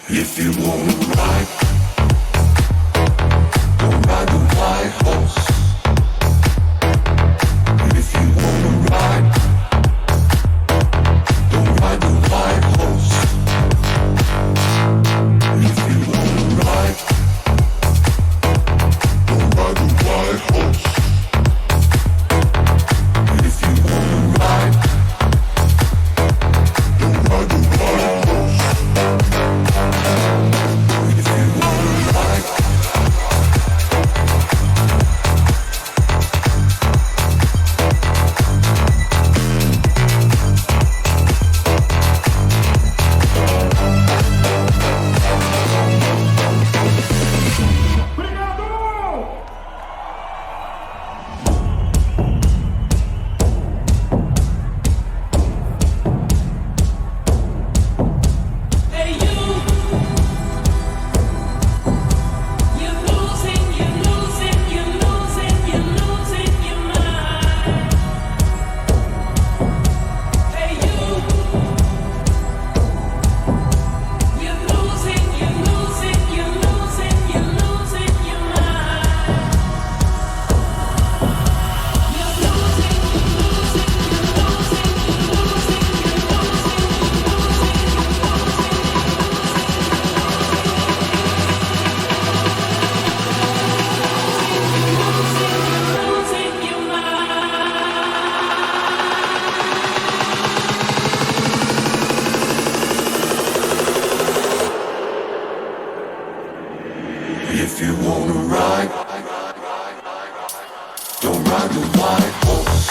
If you wanna ride, don't ride the white horse. If you wanna ride, don't ride the white horse. If you wanna ride, don't ride the white horse. If you wanna ride, don't ride the white horse. If you wanna ride, if you wanna ride, don't ride the white horse.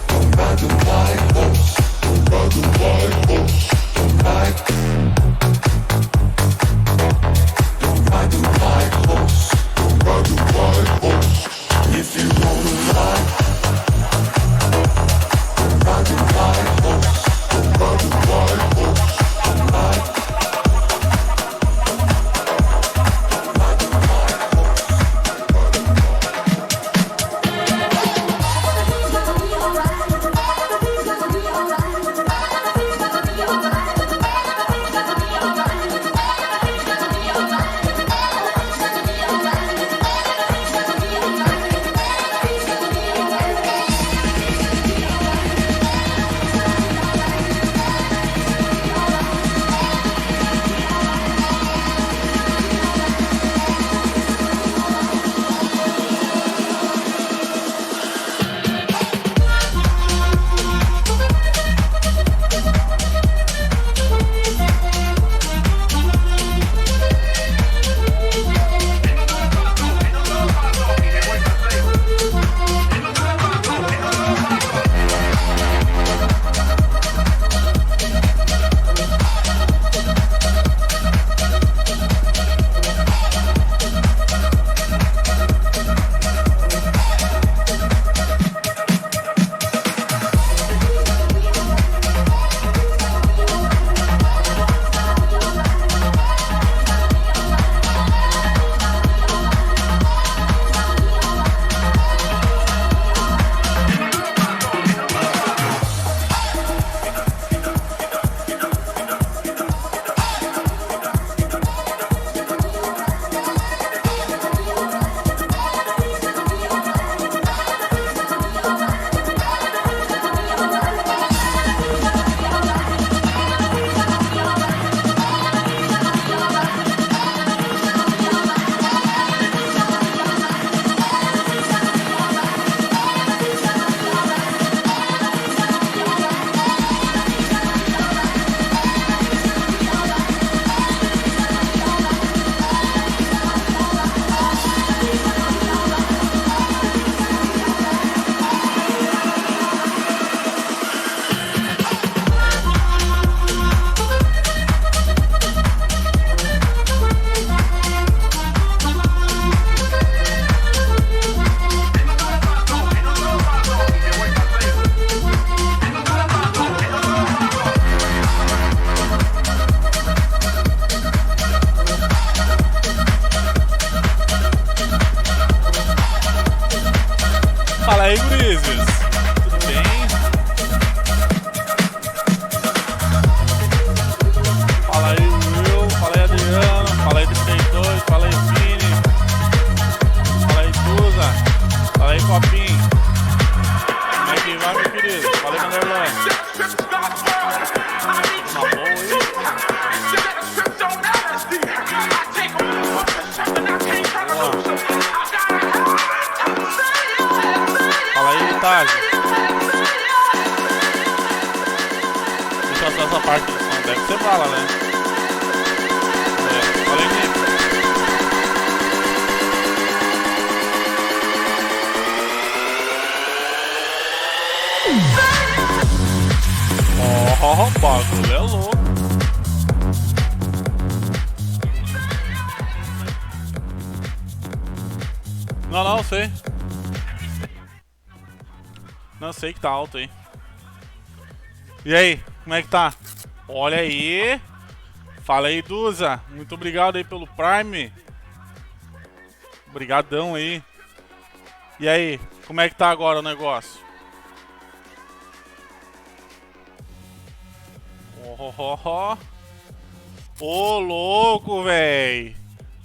Don't ride the white horse. Don't ride the white horse. Don't ride. Don't ride the white horse. Don't ride the white horse. Fala aí, Tag. Deixa eu essa parte do som. Deve ser bala, né? Fala aí, Nick. O bagulho é louco. Não, sei. Não, sei que tá alto aí. E aí, como é que tá? Olha aí. Fala aí, Duza. Muito obrigado aí pelo Prime. Obrigadão aí. E aí, como é que tá agora o negócio? Ô, louco, véi.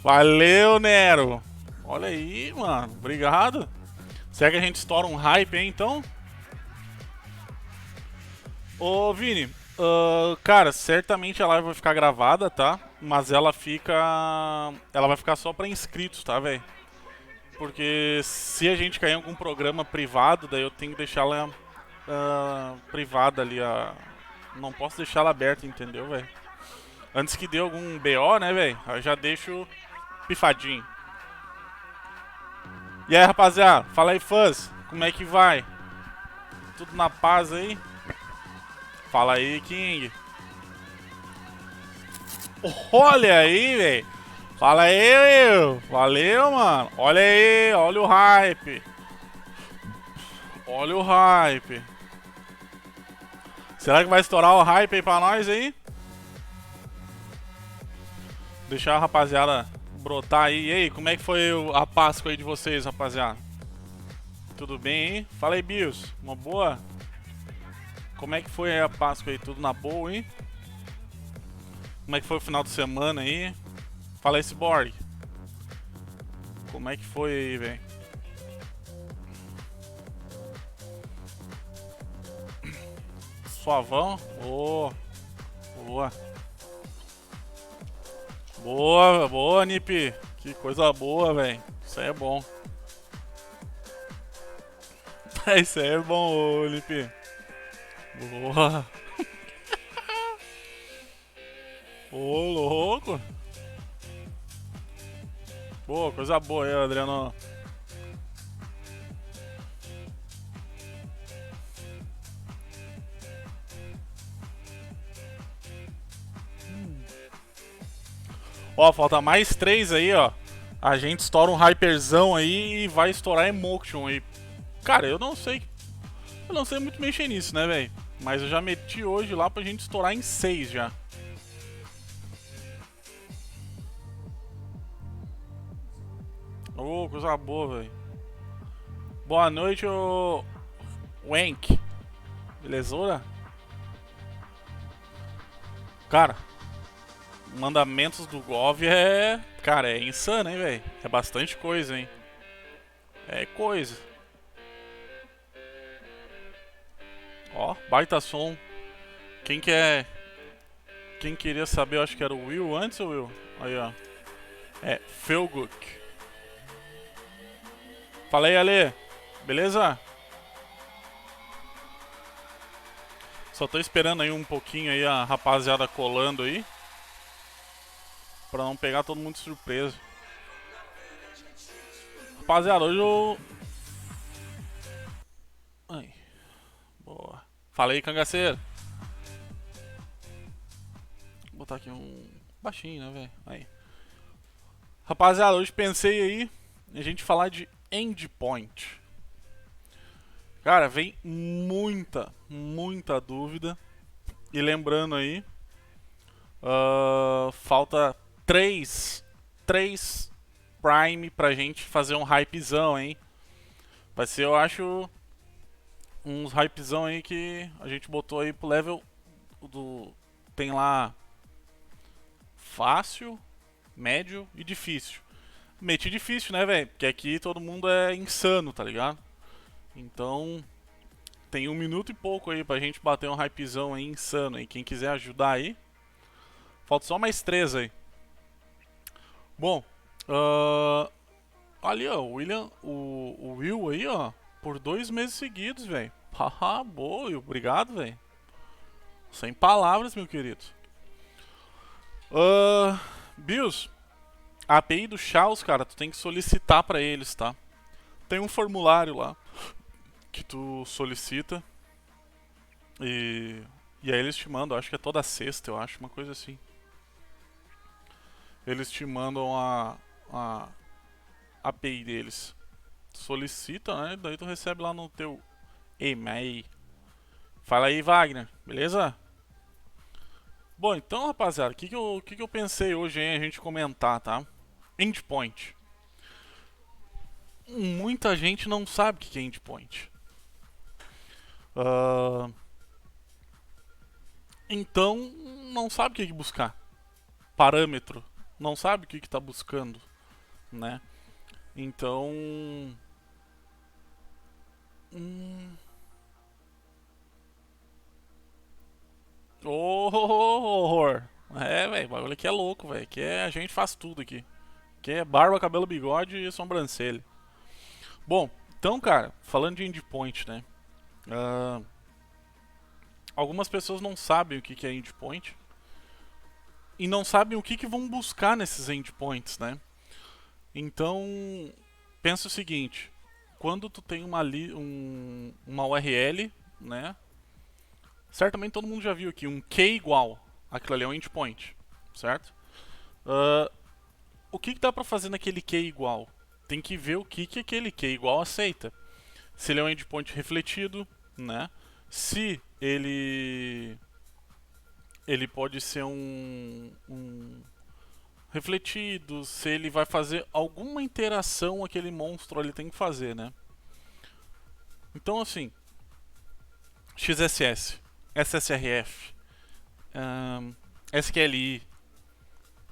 Valeu, Nero. Olha aí, mano. Obrigado. Será que a gente estoura um hype aí, então? Ô, Vini. Cara, certamente a live vai ficar gravada, tá? Mas ela vai ficar só pra inscritos, tá, velho? Porque se a gente cair em algum programa privado, daí eu tenho que deixar ela privada ali, não posso deixar ela aberta, entendeu, velho? Antes que dê algum BO, né, velho? Eu já deixo pifadinho. E aí, rapaziada? Fala aí, fãs. Como é que vai? Tudo na paz aí? Fala aí, King. Olha aí, velho. Fala aí, meu. Valeu, mano. Olha aí, olha o hype. Olha o hype. Será que vai estourar o hype aí pra nós aí? Deixar a rapaziada brotar aí. E aí, como é que foi a Páscoa aí de vocês, rapaziada? Tudo bem, hein? Fala aí, Bios. Uma boa? Como é que foi a Páscoa aí? Tudo na boa, hein? Como é que foi o final de semana aí? Fala aí, Cyborg. Como é que foi aí, velho? Suavão? Boa. Boa. Boa, boa, Nip. Que coisa boa, velho. Isso aí é bom. Isso aí é bom, ô, Nip. Boa. Ô, louco. Boa, coisa boa aí, Adriano. Ó, falta mais 3 aí, ó. A gente estoura um hyperzão aí e vai estourar emotion aí. Cara, eu não sei muito mexer nisso, né, velho? Mas eu já meti hoje lá pra gente estourar em 6 já. Ô, coisa boa, velho. Boa noite, ô Wank. Belezura? Cara, mandamentos do Gov cara, é insano, hein, velho? É bastante coisa, hein? É coisa. Ó, baita som. Quem queria saber, eu acho que era o Will antes, ou Will? Aí, ó. É, Felguk. Fala aí, Ale. Beleza? Só tô esperando aí um pouquinho aí a rapaziada colando aí. Pra não pegar todo mundo de surpresa. Rapaziada, hoje eu... Ai. Boa. Fala aí, cangaceiro. Vou botar aqui um... baixinho, né, velho? Aí. Rapaziada, hoje pensei aí a gente falar de endpoint. Cara, vem muita dúvida. E lembrando aí, falta 3 Prime pra gente fazer um hypezão, hein? Vai ser, eu acho, uns hypezão aí que a gente botou aí pro level do... Tem lá fácil, médio e difícil. Meti difícil, né, velho? Porque aqui todo mundo é insano, tá ligado? Então, tem 1 minuto e pouco aí pra gente bater um hypezão aí insano aí. Quem quiser ajudar aí. Falta só mais 3 aí. Bom, ali ó, o Will aí ó, por 2 meses seguidos, velho. Haha, boa, Will, obrigado, velho. Sem palavras, meu querido. Bills, a API do Chaos, cara, tu tem que solicitar pra eles, tá? Tem um formulário lá que tu solicita e aí eles te mandam, acho que é toda sexta, eu acho, uma coisa assim. Eles te mandam a API deles. Tu solicita, né? Daí tu recebe lá no teu e-mail. Fala aí, Wagner, beleza? Bom, então, rapaziada, o que eu pensei hoje em a gente comentar, tá? Endpoint. Muita gente não sabe o que é endpoint. Então, não sabe o que buscar. Parâmetro. Não sabe o que está buscando, né? Então... horror! É, velho, o bagulho aqui é louco, velho. Aqui a gente faz tudo aqui. Aqui é barba, cabelo, bigode e sobrancelha. Bom, então, cara, falando de endpoint, né? Algumas pessoas não sabem o que é endpoint e não sabem o que vão buscar nesses endpoints, né? Então, pensa o seguinte: quando tu tem uma URL, né? Certamente todo mundo já viu aqui um key igual. Aquilo ali é um endpoint, certo? O que dá pra fazer naquele key igual? Tem que ver o que aquele key igual aceita. Se ele é um endpoint refletido, né? Se ele pode ser um refletido, se ele vai fazer alguma interação aquele monstro ali tem que fazer, né? Então assim, XSS, SSRF, SQLi,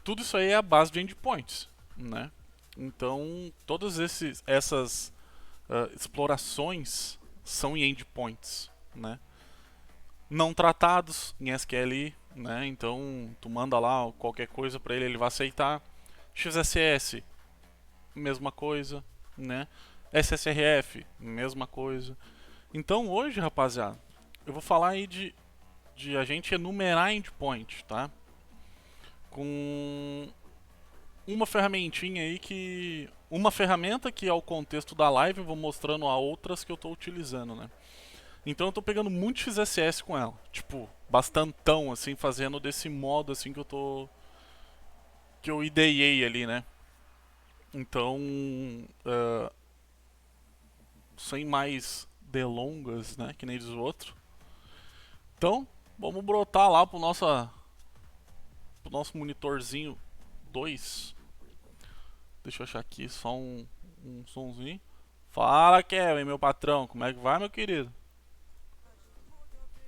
tudo isso aí é a base de endpoints, né? Então todas essas explorações são em endpoints, né? Não tratados em SQLi, né? Então tu manda lá qualquer coisa para ele, ele vai aceitar. XSS, mesma coisa, né? SSRF, mesma coisa. Então hoje, rapaziada, eu vou falar aí de a gente enumerar endpoint, tá? Com uma ferramentinha aí que... uma ferramenta que é o contexto da live, eu vou mostrando a outras que eu estou utilizando, né? Então eu tô pegando muito XSS com ela. Tipo, bastantão, assim, fazendo desse modo, assim, que eu ideei ali, né? Então, sem mais delongas, né? Que nem diz o outro. Então, vamos brotar lá pro nosso monitorzinho 2. Deixa eu achar aqui só um sonzinho. Fala, Kevin, meu patrão. Como é que vai, meu querido?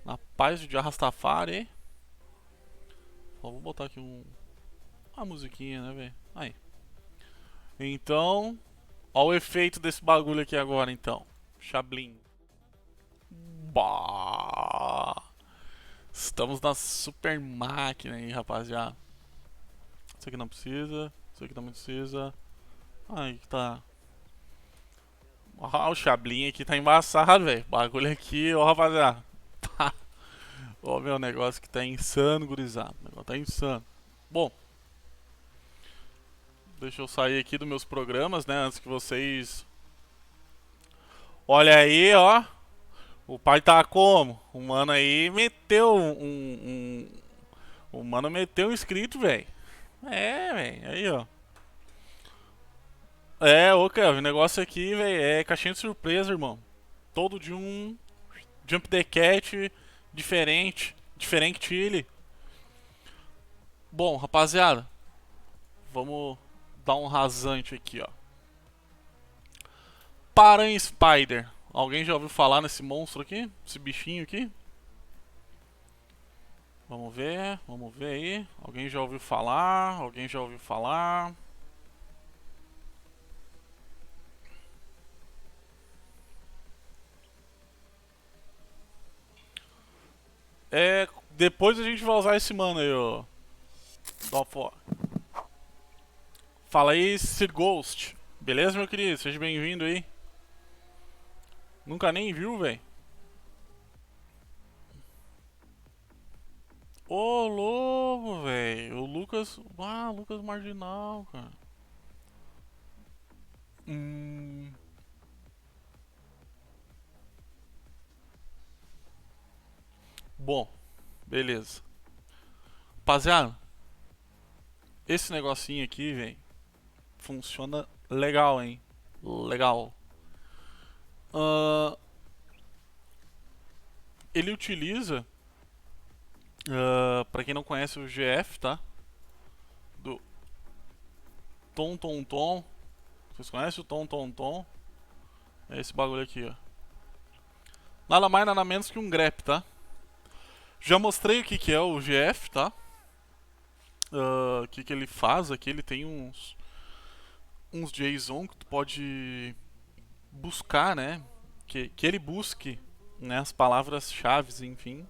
Na paz de Rastafari. Só vou botar aqui uma musiquinha, né, velho? Aí. Então, ó o efeito desse bagulho aqui agora, então. Chablin. Bah. Estamos na super máquina aí, rapaziada. Isso aqui não precisa. Isso aqui também precisa. Aí que tá. Ah, o Chablin aqui tá embaçado, velho. Bagulho aqui, ó, rapaziada. Tá. Ó, meu negócio que tá insano, gurizada. O negócio tá insano. Bom. Deixa eu sair aqui dos meus programas, né? Antes que vocês... Olha aí, ó. O pai tá como? O mano aí meteu o mano meteu um inscrito, velho. É, velho. Aí, ó. É, ô, Kevin, o negócio aqui, velho, é caixinha de surpresa, irmão. Todo de um Jump the Cat diferente. Diferente Chile. Bom, rapaziada. Vamos dar um rasante aqui, ó. Paran Spider. Alguém já ouviu falar nesse monstro aqui? Esse bichinho aqui? Vamos ver aí. Alguém já ouviu falar? Alguém já ouviu falar? Depois a gente vai usar esse mano aí, ó. Fala aí, Sir Ghost. Beleza, meu querido? Seja bem-vindo aí. Nunca nem viu, velho. Ô, louco, velho. O Lucas. Ah, Lucas Marginal, cara. Bom, beleza. Rapaziada, esse negocinho aqui, velho, funciona legal, hein? Legal. Ah, ele utiliza, pra quem não conhece o GF, tá? Do Tom Tom Tom. Vocês conhecem o Tom Tom Tom? É esse bagulho aqui, ó. Nada mais, nada menos que um grep, tá? Já mostrei o que, que é o GF, tá? O que, que ele faz aqui. Ele tem uns JSON que tu pode buscar, né? Que ele busque, né, as palavras-chave, enfim.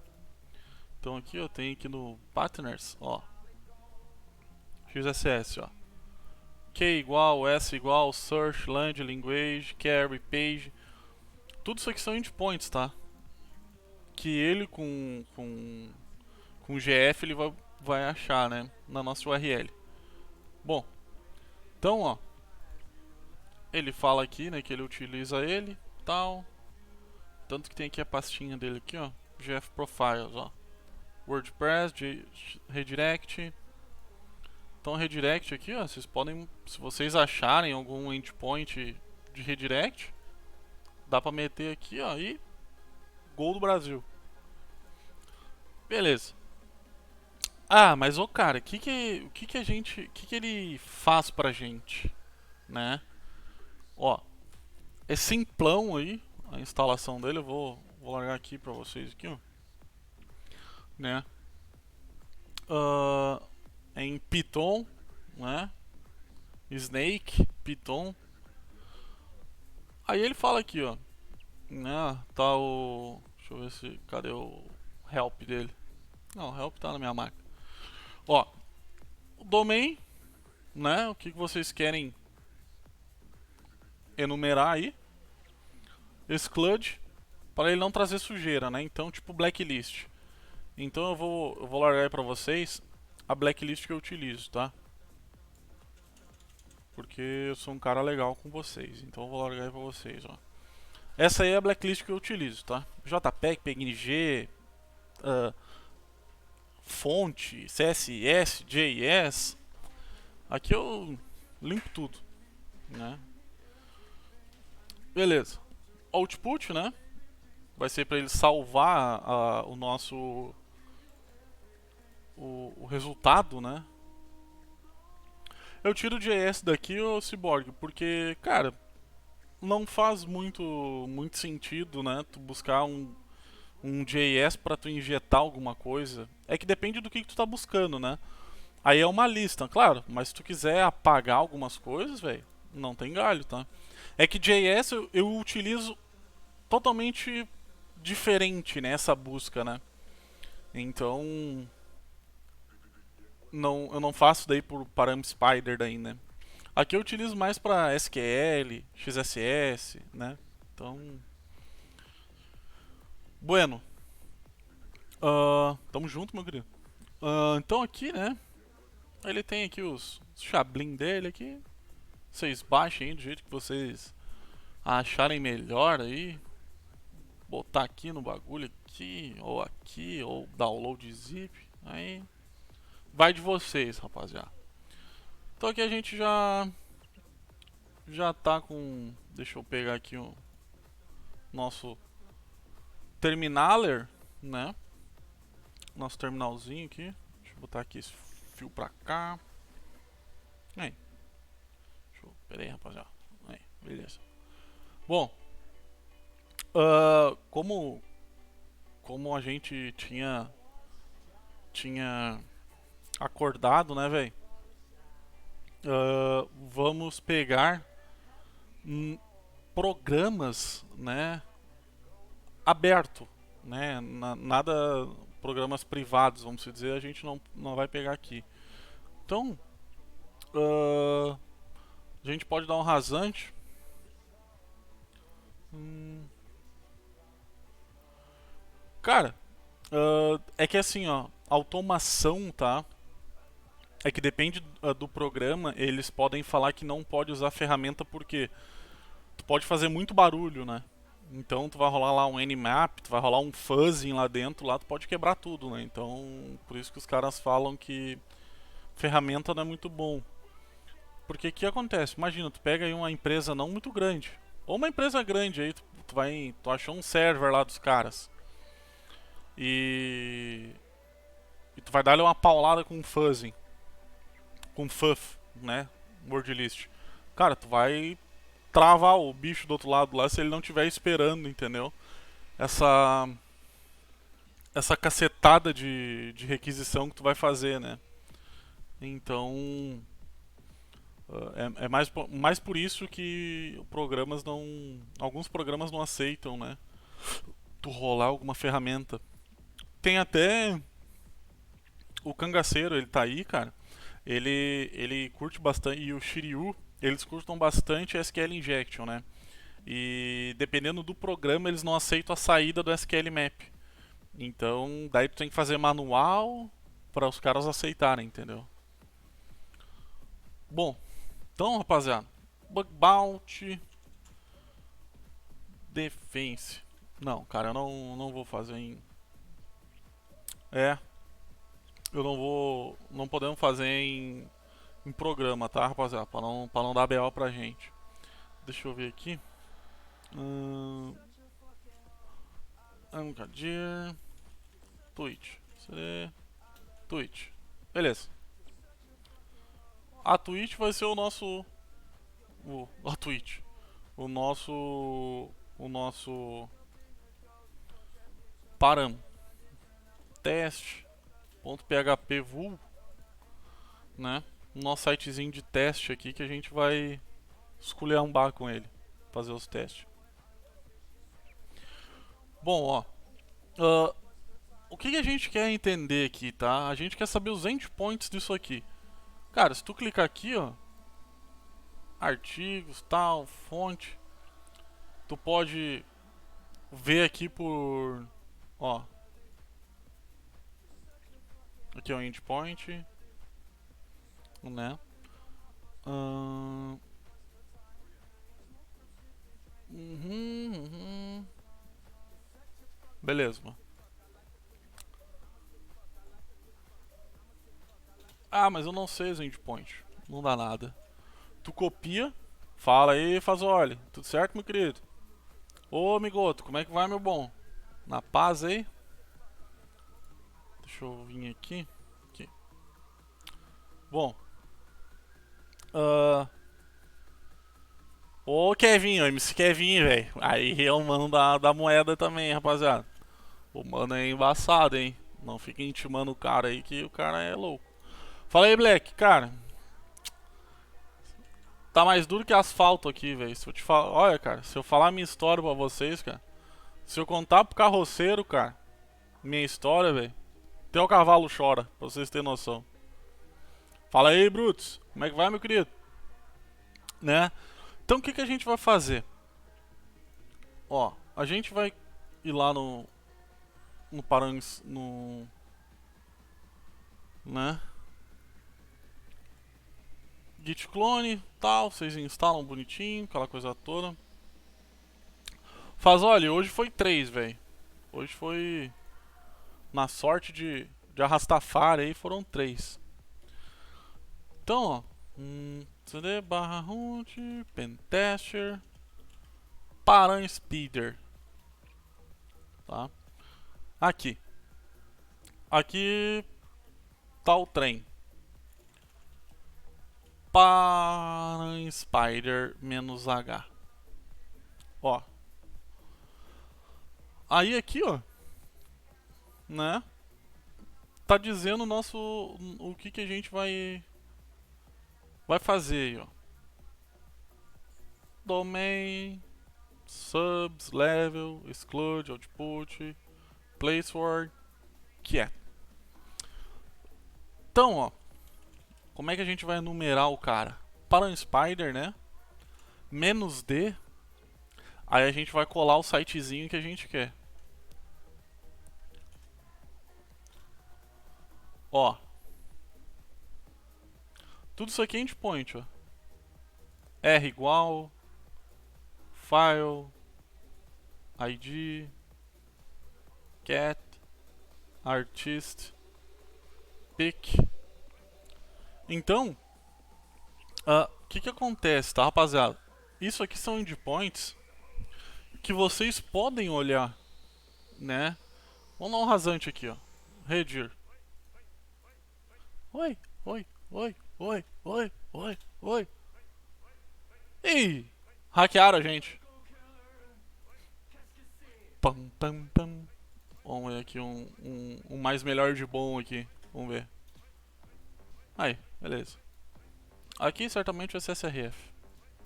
Então aqui eu tenho aqui no Partners, ó. XSS, ó. K igual, S igual, Search, Land, Language, Carry, Page. Tudo isso aqui são endpoints, tá? Que ele com GF ele vai achar, né? Na nossa URL. Bom, então, ó. Ele fala aqui, né, que ele utiliza ele, tal. Tanto que tem aqui a pastinha dele aqui, ó. GF Profiles, ó. WordPress, Redirect. Então, Redirect aqui, ó. Vocês podem, se vocês acharem algum endpoint de Redirect, dá pra meter aqui, ó. E gol do Brasil. Beleza. Ah, mas ô cara, o que a gente, o que ele faz pra gente, né? Ó, é simplão aí a instalação dele. Eu vou largar aqui pra vocês aqui, ó, né? É em Python, né? Snake, Python. Aí ele fala aqui, ó, né? Tá o, deixa eu ver se, cadê o help dele? Não, o help tá na minha máquina. Ó, o domain, né? O que vocês querem enumerar aí? Exclude, para ele não trazer sujeira, né? Então, tipo blacklist. Então eu vou largar aí pra vocês a blacklist que eu utilizo, tá? Porque eu sou um cara legal com vocês. Então eu vou largar aí pra vocês, ó. Essa aí é a blacklist que eu utilizo, tá? JPEG, PNG, fonte, CSS, JS. Aqui eu limpo tudo, né? Beleza. Output, né? Vai ser para ele salvar o nosso o resultado, né? Eu tiro o JS daqui, ô Cyborg, porque, cara, não faz muito sentido, né? Tu buscar um JS para tu injetar alguma coisa. É que depende do que tu tá buscando, né? Aí é uma lista, claro, mas se tu quiser apagar algumas coisas, velho, não tem galho, tá? É que JS eu utilizo totalmente diferente nessa busca, né? Então, eu não faço daí por param spider daí, né? Aqui eu utilizo mais para SQL, XSS, né? Então, bueno. Tamo junto, meu querido. Então aqui, né? Ele tem aqui os chablin dele aqui. Vocês baixem aí do jeito que vocês acharem melhor aí. Botar aqui no bagulho aqui, ou download zip. Aí vai de vocês, rapaziada. Então aqui a gente já tá com, deixa eu pegar aqui o nosso terminaler, né? Nosso terminalzinho aqui. Deixa eu botar aqui esse fio pra cá. Aí. Pera aí, rapaziada. Aí, beleza. Bom, como a gente tinha acordado, né, velho? Vamos pegar programas, né, aberto, né? Nada programas privados, vamos dizer, a gente não vai pegar aqui. Então, a gente pode dar um rasante. Cara, é que assim, ó, automação, tá? É que depende do programa, eles podem falar que não pode usar ferramenta porque tu pode fazer muito barulho, né? Então tu vai rolar lá um Nmap, tu vai rolar um fuzzing lá dentro, lá tu pode quebrar tudo, né? Então, por isso que os caras falam que ferramenta não é muito bom. Porque o que acontece? Imagina, tu pega aí uma empresa não muito grande, ou uma empresa grande aí, tu achou um server lá dos caras. E tu vai dar-lhe uma paulada com fuzzing, com fuff, né? Word list. Cara, tu vai travar o bicho do outro lado lá se ele não estiver esperando, entendeu? Essa cacetada de requisição que tu vai fazer, né? Então, é mais por isso que alguns programas não aceitam, né? Tu rolar alguma ferramenta. Tem até o Cangaceiro, ele tá aí, cara. Ele curte bastante, e o Shiryu, eles curtam bastante SQL Injection, né? E dependendo do programa, eles não aceitam a saída do SQL Map. Então, daí tu tem que fazer manual para os caras aceitarem, entendeu? Bom, então, rapaziada, Bug Bounty, Defense. Não, cara, eu não vou fazer em... eu não vou... Não podemos fazer em programa, tá, rapaziada? Pra não dar BO pra gente. Deixa eu ver aqui. Angadir. Twitch. Twitch. Beleza. A Twitch vai ser o nosso... a Twitch. O nosso param. Teste.php vul, né? O nosso sitezinho de teste aqui que a gente vai esculhambar com ele, fazer os testes. Bom, ó, o que a gente quer entender aqui, tá? A gente quer saber os endpoints disso aqui. Cara, se tu clicar aqui, ó, artigos, tal, fonte, tu pode ver aqui por, ó, aqui é o endpoint, né? Beleza, mano. Ah, mas eu não sei os endpoints. Não dá nada. Tu copia, fala aí, faz olha. Tudo certo, meu querido? Ô, amigoto, como é que vai, meu bom? Na paz aí? Deixa eu vir aqui. Bom. Ô, Kevin, o MC Kevin, velho. Aí é o mano da moeda também, rapaziada. O mano é embaçado, hein? Não fica intimando o cara aí que o cara é louco. Fala aí, Black, cara. Tá mais duro que asfalto aqui, velho. Se eu te falar, olha, cara, se eu falar minha história pra vocês, cara. Se eu contar pro carroceiro, cara, minha história, velho. Até o cavalo chora, pra vocês terem noção. Fala aí, Brutus. Como é que vai, meu querido? Né? Então o que a gente vai fazer? Ó, a gente vai ir lá no Parangs, né? Git clone, tal, vocês instalam bonitinho, aquela coisa toda. Faz, olha, hoje foi 3, velho. Hoje foi na sorte de arrastafar aí, foram 3. Então, ó, cd barra root, pentester, paran speeder, tá? Aqui tá o trem. Paran spider -h. Ó. Aí aqui, ó, né? Tá dizendo o que a gente vai fazer aí, ó. Domain, subs, level, exclude, output, place word, que é. Então, ó, como é que a gente vai numerar o cara? Para um spider, né? Menos D. Aí a gente vai colar o sitezinho que a gente quer. Ó. Tudo isso aqui é endpoint, ó. R igual. File. ID. Cat. Artist. Pick. Então, o que acontece, tá, rapaziada? Isso aqui são endpoints que vocês podem olhar, né? Vamos dar um rasante aqui, ó. Redir. Oi, oi, oi, oi, oi, oi, oi. Ih, hackearam a gente. Pam, pam, pam. Vamos ver aqui um mais melhor de bom aqui. Vamos ver. Aí, beleza. Aqui certamente vai ser SRF.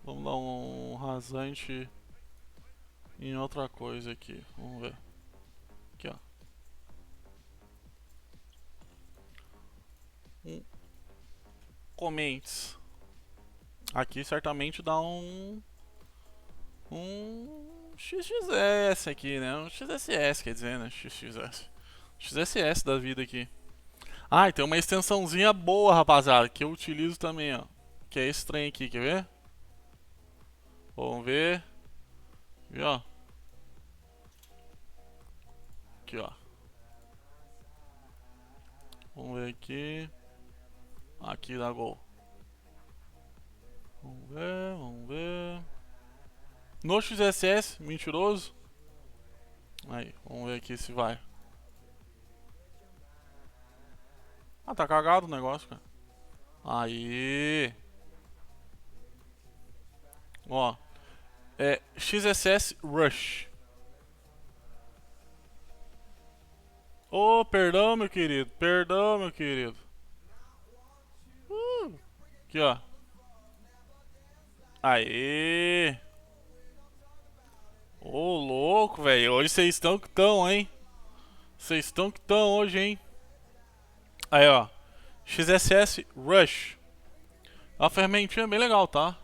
Vamos dar um rasante em outra coisa aqui. Vamos ver. Aqui, ó. Comments. Aqui certamente dá um XXS aqui, né? Um XSS, quer dizer, né? XSS da vida aqui. Ah, e tem uma extensãozinha boa, rapaziada, que eu utilizo também, ó. Que é esse trem aqui, quer ver? Vamos ver. Aqui, ó. Aqui, ó. Vamos ver aqui. Aqui dá gol. Vamos ver, vamos ver. No XSS, mentiroso. Aí, vamos ver aqui se vai. Ah, tá cagado o negócio, cara. Aí. Ó. É XSS Rush. Oh, perdão, meu querido. Perdão, meu querido. Aqui, ó. Aê. Ô, louco, velho. Hoje vocês estão que estão, hein? Vocês estão que estão hoje, hein? Aí, ó. XSS Rush. É uma ferramentinha bem legal, tá?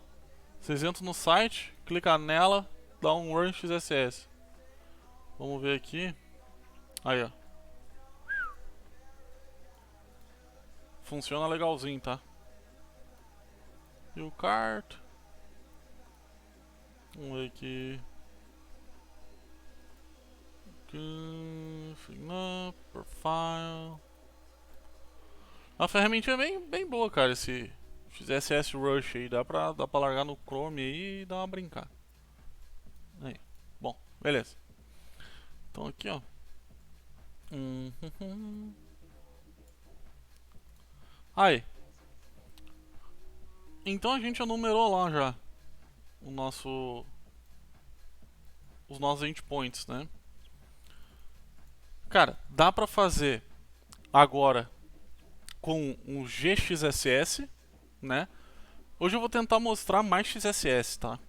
Vocês entram no site, clica nela, dá um Run XSS. Vamos ver aqui. Aí, ó. Funciona legalzinho, tá? E o cart. Vamos ver aqui. Profile. A ferramentinha é bem boa, cara. Esse XSS Rush aí. Dá pra largar no Chrome aí e dar uma brincar. Aí. Bom, beleza. Então aqui, ó. Aí. Então a gente já numerou lá já o os nossos endpoints, né? Cara, dá pra fazer agora com um GXSS, né? Hoje eu vou tentar mostrar mais XSS, tá?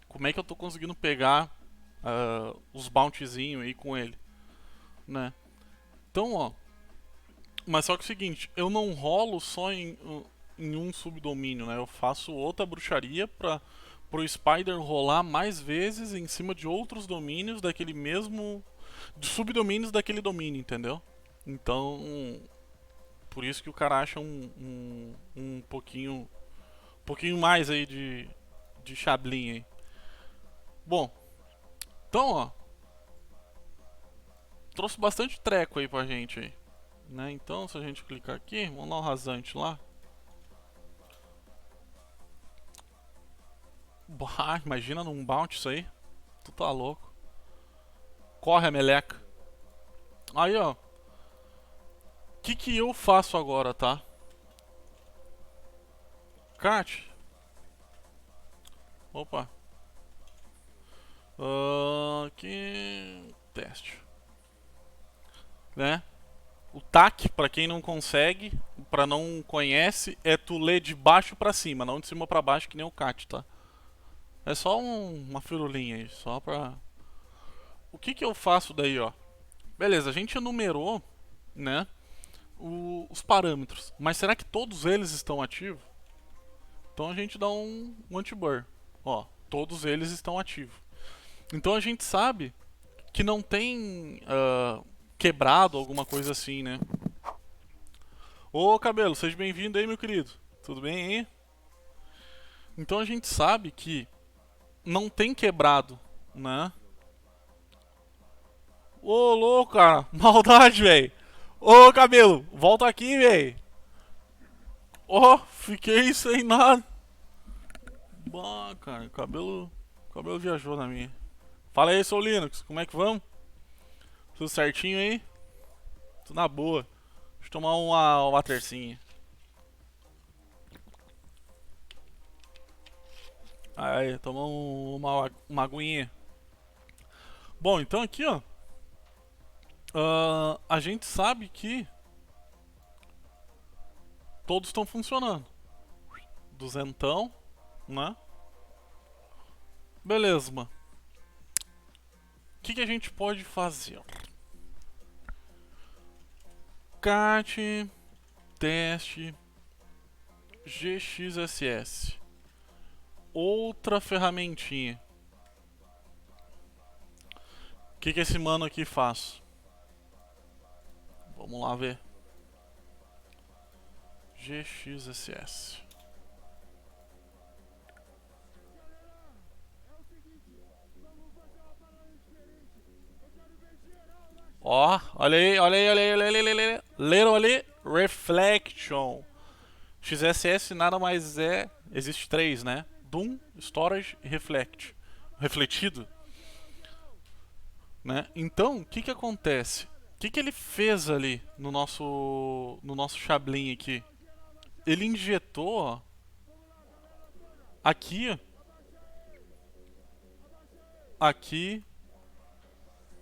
Como é que eu tô conseguindo pegar os bountyzinhos aí com ele, né? Então, ó. Mas só que é o seguinte, eu não rolo só em um subdomínio, né? Eu faço outra bruxaria para pro Spider rolar mais vezes em cima de outros domínios daquele mesmo, de subdomínios daquele domínio, entendeu? Então, por isso que o cara acha um pouquinho mais aí de chablin aí. Bom, então, ó, trouxe bastante treco aí pra gente aí, né? Então, se a gente clicar aqui, vamos dar um rasante lá. Bah, imagina num bounty isso aí. Tu tá louco. Corre a meleca. Aí, ó. O que eu faço agora, tá? Cat. Opa. Aqui. Teste. Né? O TAC, pra quem não consegue, pra não conhece, é tu ler de baixo pra cima, não de cima pra baixo que nem o cat, tá? É só uma firulinha aí, só pra... O que eu faço daí, ó? Beleza, a gente enumerou né? Os parâmetros. Mas será que todos eles estão ativos? Então a gente dá um anti-blur. Ó, todos eles estão ativos. Então a gente sabe que não tem quebrado alguma coisa assim, né? Ô Cabelo, seja bem-vindo aí, meu querido. Tudo bem aí? Então a gente sabe que não tem quebrado, né? Ô louco, cara, maldade, velho. Ô Cabelo, volta aqui, velho. Ó, fiquei sem nada. Bah, cara, cabelo viajou na minha. Fala aí, seu Linux, como é que vamos? Tudo certinho aí? Tudo na boa. Deixa eu tomar uma tercinha. Aí, tomar uma aguinha. Bom, então aqui, ó. A gente sabe que todos estão funcionando. Duzentão, né? Beleza, mano. O que a gente pode fazer? Cat, teste, GXSS. Outra ferramentinha. O que esse mano aqui faz? Vamos lá ver. GXSS. Ó, olha aí, olha aí, olha aí, olha aí, olha aí. Leram ali? Reflection. XSS nada mais é. Existe três, né? Doom, Storage e Reflect. Refletido. Né? Então, o que acontece? O que ele fez ali no nosso Chablin aqui? Ele injetou ó, aqui, aqui,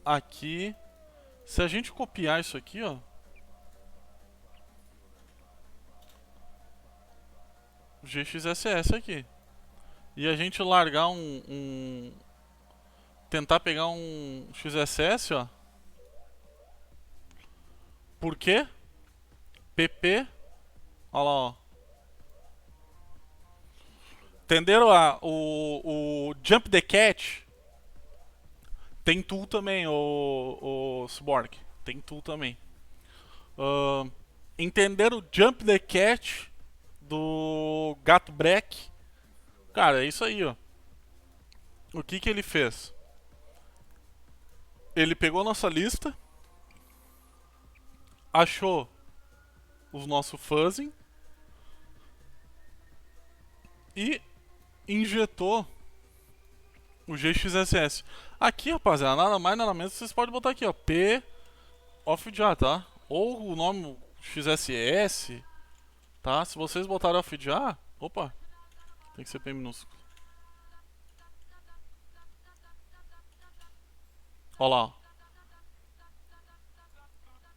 aqui. Se a gente copiar isso aqui, ó, GXSS aqui, e a gente largar tentar pegar um XSS, ó. Por quê? PP, olha lá, ó. Entenderam o Jump the Cat? Tem tool também, o Cyborg. Tem tool também. Entenderam o Jump the Cat do Gato Breck? Cara, é isso aí, ó. O que ele fez? Ele pegou a nossa lista, achou os nossos fuzzing e injetou o GXSS. Aqui, rapaziada, nada mais nada menos, vocês podem botar aqui, ó, P off já, tá? Ou o nome XSS, tá? Se vocês botarem off já, opa, tem que ser P minúsculo. Ó lá.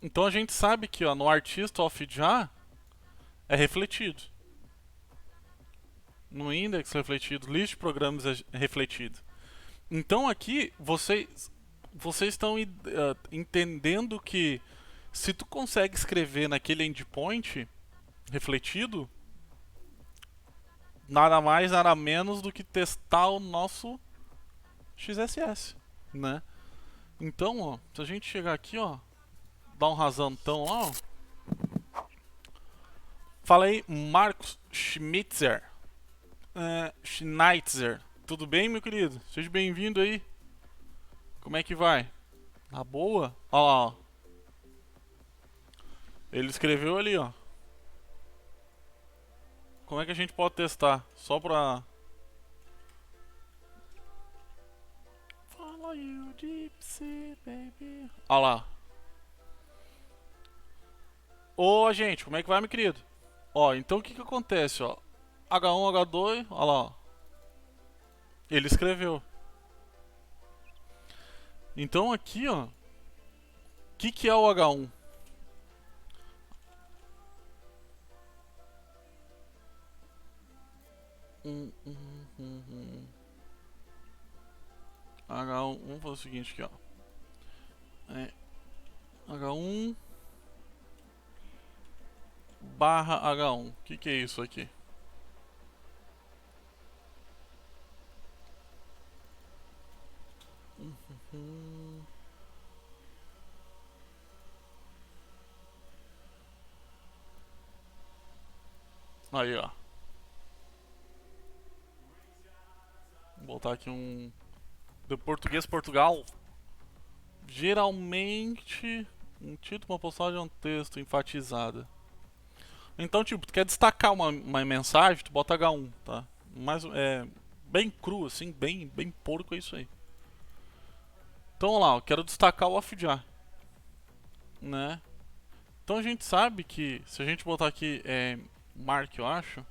Então a gente sabe que ó, no artista off já é refletido. No index refletido, list de programas é refletido. Então aqui vocês estão entendendo que se tu consegue escrever naquele endpoint refletido, nada mais, nada menos do que testar o nosso XSS, né? Então, ó, se a gente chegar aqui, ó, dar um rasantão lá, ó. Fala aí, Marcos Schmitzer. Schneitzer. Tudo bem, meu querido? Seja bem-vindo aí. Como é que vai? Na boa? Ó lá, ó. Ele escreveu ali, ó. Como é que a gente pode testar? Só pra... Follow you, gypsy, baby. Ó lá. Ô, gente, como é que vai, meu querido? Ó, então o que acontece, ó? H1, H2, ó lá, ó. Ele escreveu. Então aqui, ó. O que é o H1? H1, vamos fazer o seguinte aqui, ó. H1 barra H1. O que é isso aqui? Aí, ó. Vou botar aqui um... De português Portugal. Geralmente... Um título, uma postagem, um texto enfatizada. Então, tipo, tu quer destacar uma mensagem, tu bota H1, tá? Mas é bem cru, assim, bem porco é isso aí. Então, vamos lá, eu quero destacar o off-jar, né? Então a gente sabe que, se a gente botar aqui, mark, eu acho...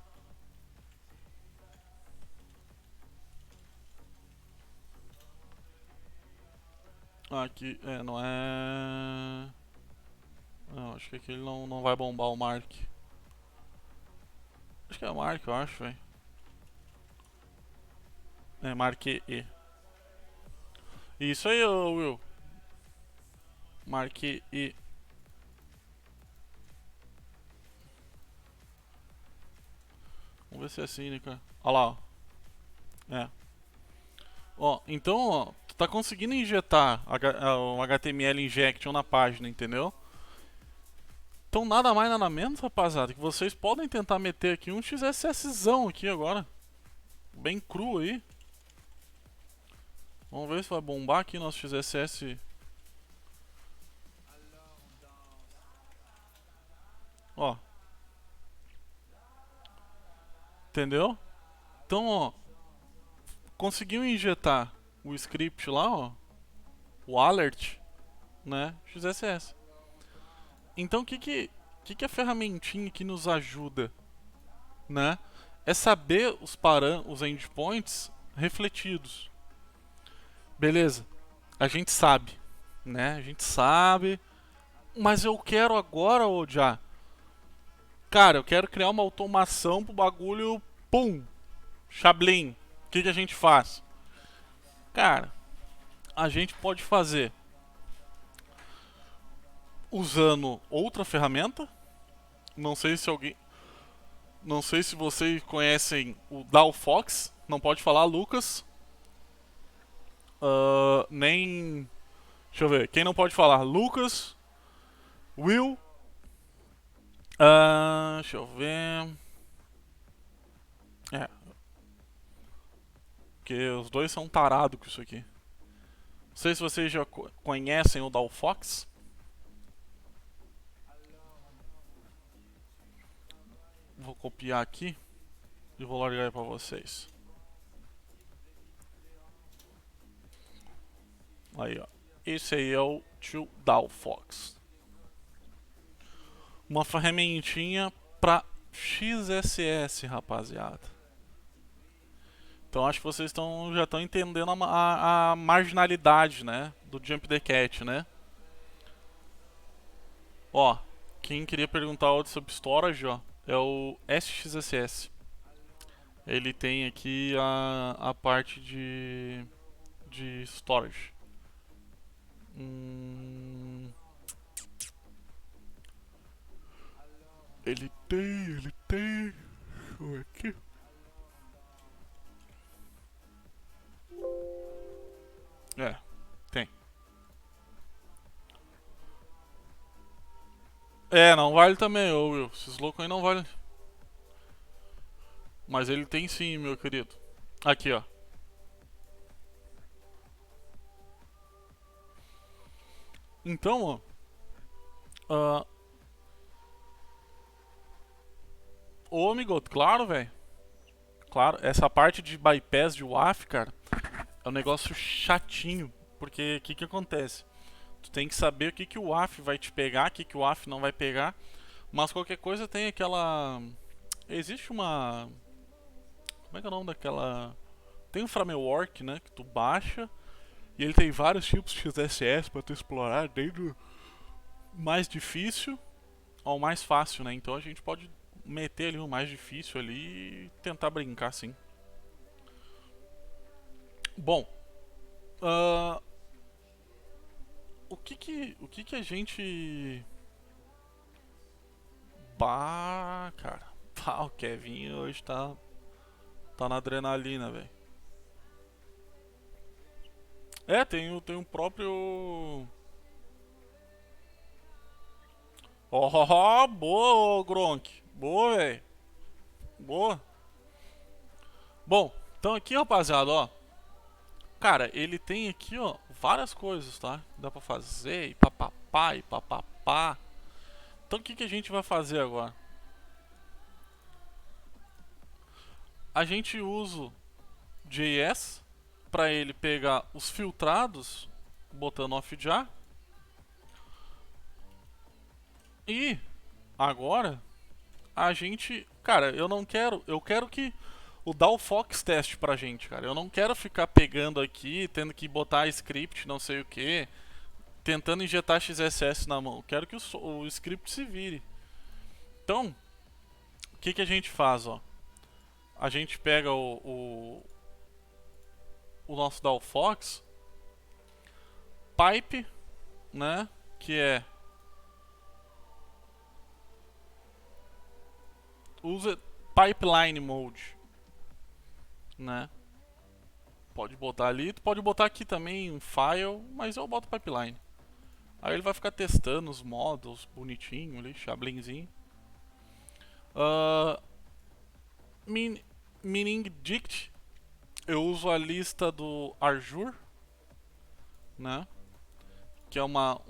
Aqui, não é... Não, acho que aqui ele não vai bombar o mark. Acho que é mark, eu acho, velho. É, mark E. Isso aí, ô, Will. Mark E. Vamos ver se é assim, né, cara? Olha lá, ó. É. Ó, então, ó, tu tá conseguindo injetar um HTML injection na página, entendeu? Então nada mais nada menos, rapaziada, que vocês podem tentar meter aqui um XSSzão aqui agora. Bem cru aí. Vamos ver se vai bombar aqui nosso XSS. Ó. Entendeu? Então, ó. Conseguiu injetar o script lá, ó. O alert, né? XSS. Então, o que a ferramentinha que nos ajuda, né? É saber os endpoints refletidos. Beleza. A gente sabe, né? A gente sabe. Mas eu quero agora, ô já. Cara, eu quero criar uma automação pro bagulho. Pum! Chablin. O que a gente faz? Cara, a gente pode fazer usando outra ferramenta. Não sei se alguém. Não sei se vocês conhecem o DAWFox. Não pode falar, Lucas. Nem. Deixa eu ver. Quem não pode falar? Lucas. Will. Deixa eu ver. É. Porque os dois são tarados com isso aqui. Não sei se vocês já conhecem o DAWFox. Vou copiar aqui e vou largar para vocês. Aí, ó. Esse aí é o tio DAWFox. Uma ferramentinha para XSS, rapaziada. Então acho que vocês já estão entendendo a marginalidade, né, do Jump the Cat, né? Ó, quem queria perguntar outro sobre storage, ó, é o SXSS. Ele tem aqui a parte de storage. Ele tem. Deixa eu ver aqui. Tem. Não vale também, ô Will. Esses loucos aí não valem. Mas ele tem sim, meu querido. Aqui, ó. Então, ó. Ô, amigo, claro, velho. Claro, essa parte de bypass de WAF, cara, é um negócio chatinho. Porque o que acontece? Tu tem que saber o que o WAF vai te pegar, o que o WAF não vai pegar. Mas qualquer coisa tem aquela... Existe uma... Como é que é o nome daquela... Tem um framework, né, que tu baixa. E ele tem vários tipos de XSS pra tu explorar, desde o mais difícil ao mais fácil, né? Então a gente pode meter ali o mais difícil ali e tentar brincar, sim. Bom, o que a gente Pá, cara. Pá, o Kevin hoje tá na adrenalina, velho. É, tem um próprio. Ó, boa, Gronk. Boa, velho. Boa. Bom, então aqui, rapaziada, ó. Cara, ele tem aqui, ó, várias coisas, tá? Dá pra fazer, e papapá, e papapá. Então o que que a gente vai fazer agora? A gente usa o JS pra ele pegar os filtrados, botando off jar. E agora a gente, cara, eu quero que o Dalfox teste pra gente, cara. Eu não quero ficar pegando aqui, tendo que botar script, não sei o que, tentando injetar XSS na mão. Eu quero que o script se vire. Então, o que que a gente faz, ó? A gente pega o nosso Dalfox, pipe, né, que é usa pipeline mode, né? Pode botar ali, tu pode botar aqui também um file, mas eu boto pipeline. Aí ele vai ficar testando os modos bonitinho ali, chablinzinho. Meaning dict, eu uso a lista do Azure, né? Que é uma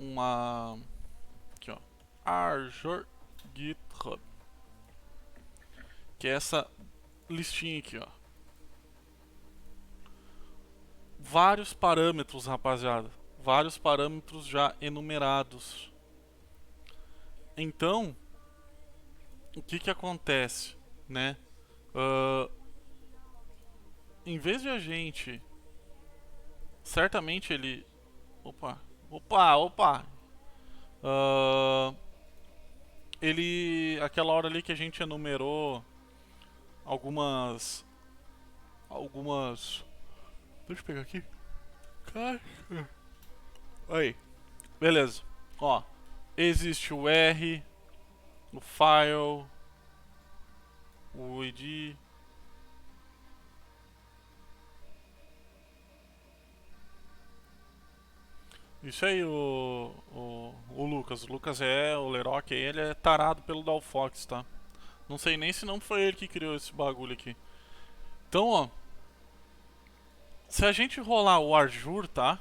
aqui, ó, Azure GitHub, que é essa listinha aqui, ó. Vários parâmetros, rapaziada. Vários parâmetros já enumerados. Então, o que que acontece, né? Em vez de a gente... Certamente ele... Opa! Ele... Aquela hora ali que a gente enumerou algumas... Deixa eu pegar aqui. Aí. Beleza. Ó. Existe o R, o file, o id. Isso aí, o Lucas. O Lucas o Leroc, ele é tarado pelo Dalfox, tá? Não sei nem se não foi ele que criou esse bagulho aqui. Então, ó. Se a gente rolar o Azure, tá?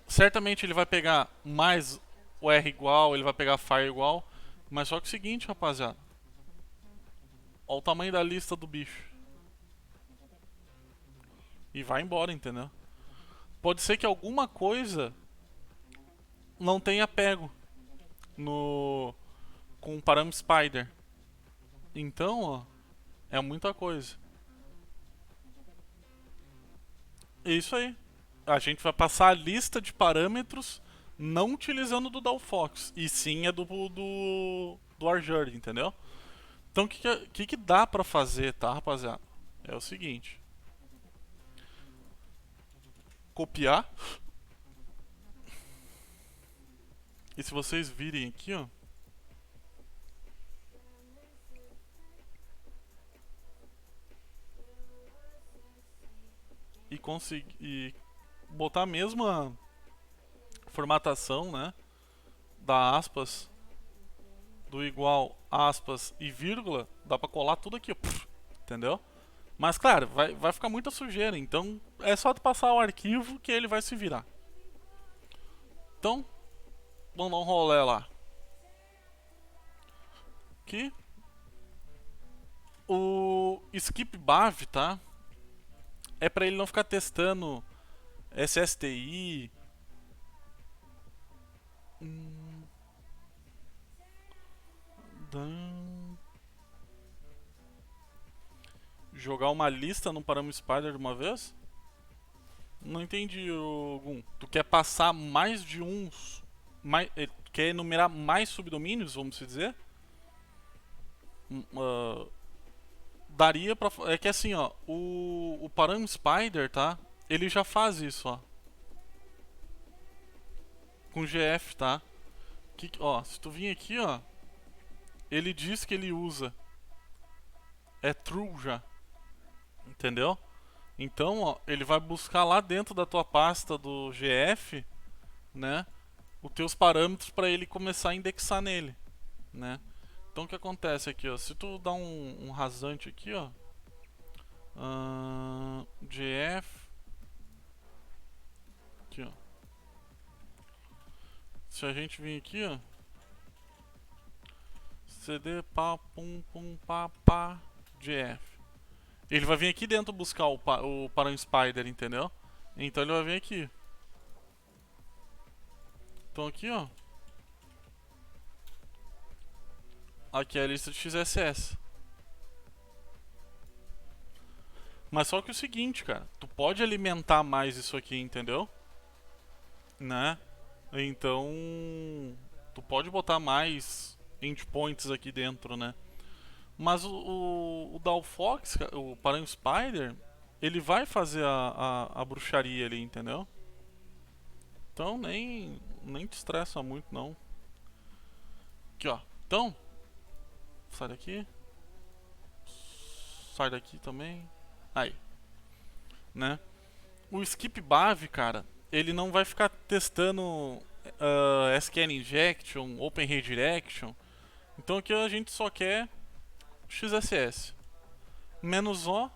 Certamente ele vai pegar mais o R igual, ele vai pegar file igual. Mas só que é o seguinte, rapaziada. Olha o tamanho da lista do bicho. E vai embora, entendeu? Pode ser que alguma coisa não tenha pego com o parâmetro Spider. Então, ó, é muita coisa. É isso aí. A gente vai passar a lista de parâmetros não utilizando do Dalfox, e sim a do Azure, entendeu? Então o que dá pra fazer, tá, rapaziada? É o seguinte. Copiar. E se vocês virem aqui, ó. E conseguir botar a mesma formatação, né? Da aspas, do igual, aspas e vírgula, dá pra colar tudo aqui, ó. Entendeu? Mas claro, vai ficar muita sujeira, então é só tu passar o arquivo que ele vai se virar. Então, vamos dar um rolê lá. Aqui. O skip bav, tá? É pra ele não ficar testando SSTI. Jogar uma lista no parâmetro Spider de uma vez? Não entendi, Gum. Tu quer passar mais de uns... quer enumerar mais subdomínios, vamos dizer? Daria pra... É que assim, ó, o parâmetro Spider, tá? Ele já faz isso, ó. Com GF, tá? Ó, se tu vir aqui, ó, ele diz que ele usa. É true já. Entendeu? Então, ó, ele vai buscar lá dentro da tua pasta do GF, né, os teus parâmetros para ele começar a indexar nele, né? Então o que acontece aqui, ó, se tu dá um rasante aqui, ó, GF, aqui, ó. Se a gente vir aqui, ó, CD pá pum pum pá pá GF, ele vai vir aqui dentro buscar o Param Spider, entendeu? Então ele vai vir aqui. Então aqui, ó, aqui é a lista de XSS. Mas só que é o seguinte, cara, tu pode alimentar mais isso aqui, entendeu? Né? Então, tu pode botar mais endpoints aqui dentro, né? Mas o Dalfox, o Param Spider, ele vai fazer a bruxaria ali, entendeu? Então nem te estressa muito, não. Aqui, ó. Então, sai daqui. Sai daqui também. Aí. Né? O Skip Bav, cara, ele não vai ficar testando SQL Injection, Open Redirection. Então aqui a gente só quer XSS. Menos O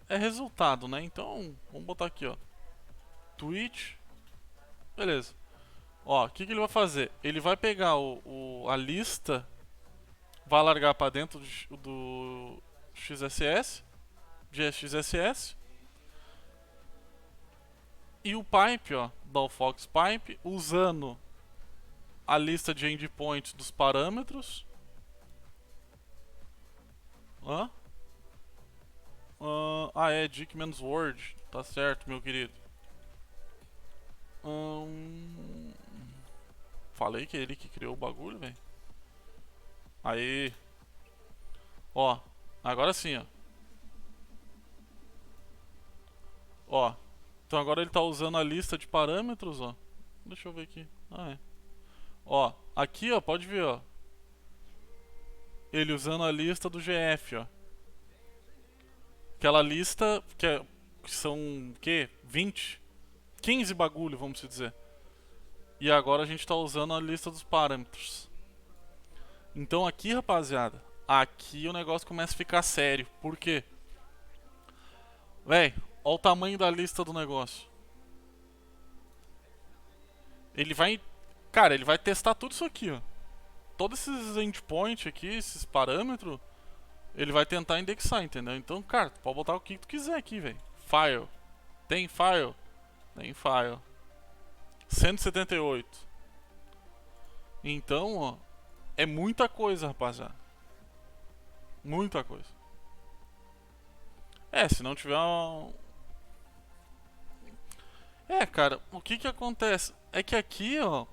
é resultado, né? Então, vamos botar aqui, ó. Twitch. Beleza. Ó, o que ele vai fazer? Ele vai pegar a lista, vai largar para dentro do XSS, de XSS. E o pipe, ó, da Fox Pipe, usando a lista de endpoints dos parâmetros. É dick-word. Tá certo, meu querido. Falei que é ele que criou o bagulho, velho. Aí. Ó, agora sim, ó. Ó. Então agora ele tá usando a lista de parâmetros, ó. Deixa eu ver aqui. É. Ó, aqui, ó, pode ver, ó. Ele usando a lista do GF, ó. Aquela lista que são o quê? 20? 15 bagulho, vamos dizer. E agora a gente tá usando a lista dos parâmetros. Então aqui, rapaziada, aqui o negócio começa a ficar sério. Por quê? Véi, olha o tamanho da lista do negócio. Ele vai... Cara, ele vai testar tudo isso aqui, ó. Todos esses endpoints aqui, esses parâmetros, ele vai tentar indexar, entendeu? Então, cara, tu pode botar o que tu quiser aqui, velho. File. Tem file? Tem file. 178. Então, ó, é muita coisa, rapaziada. Muita coisa. Se não tiver um... cara, o que acontece? É que aqui, ó,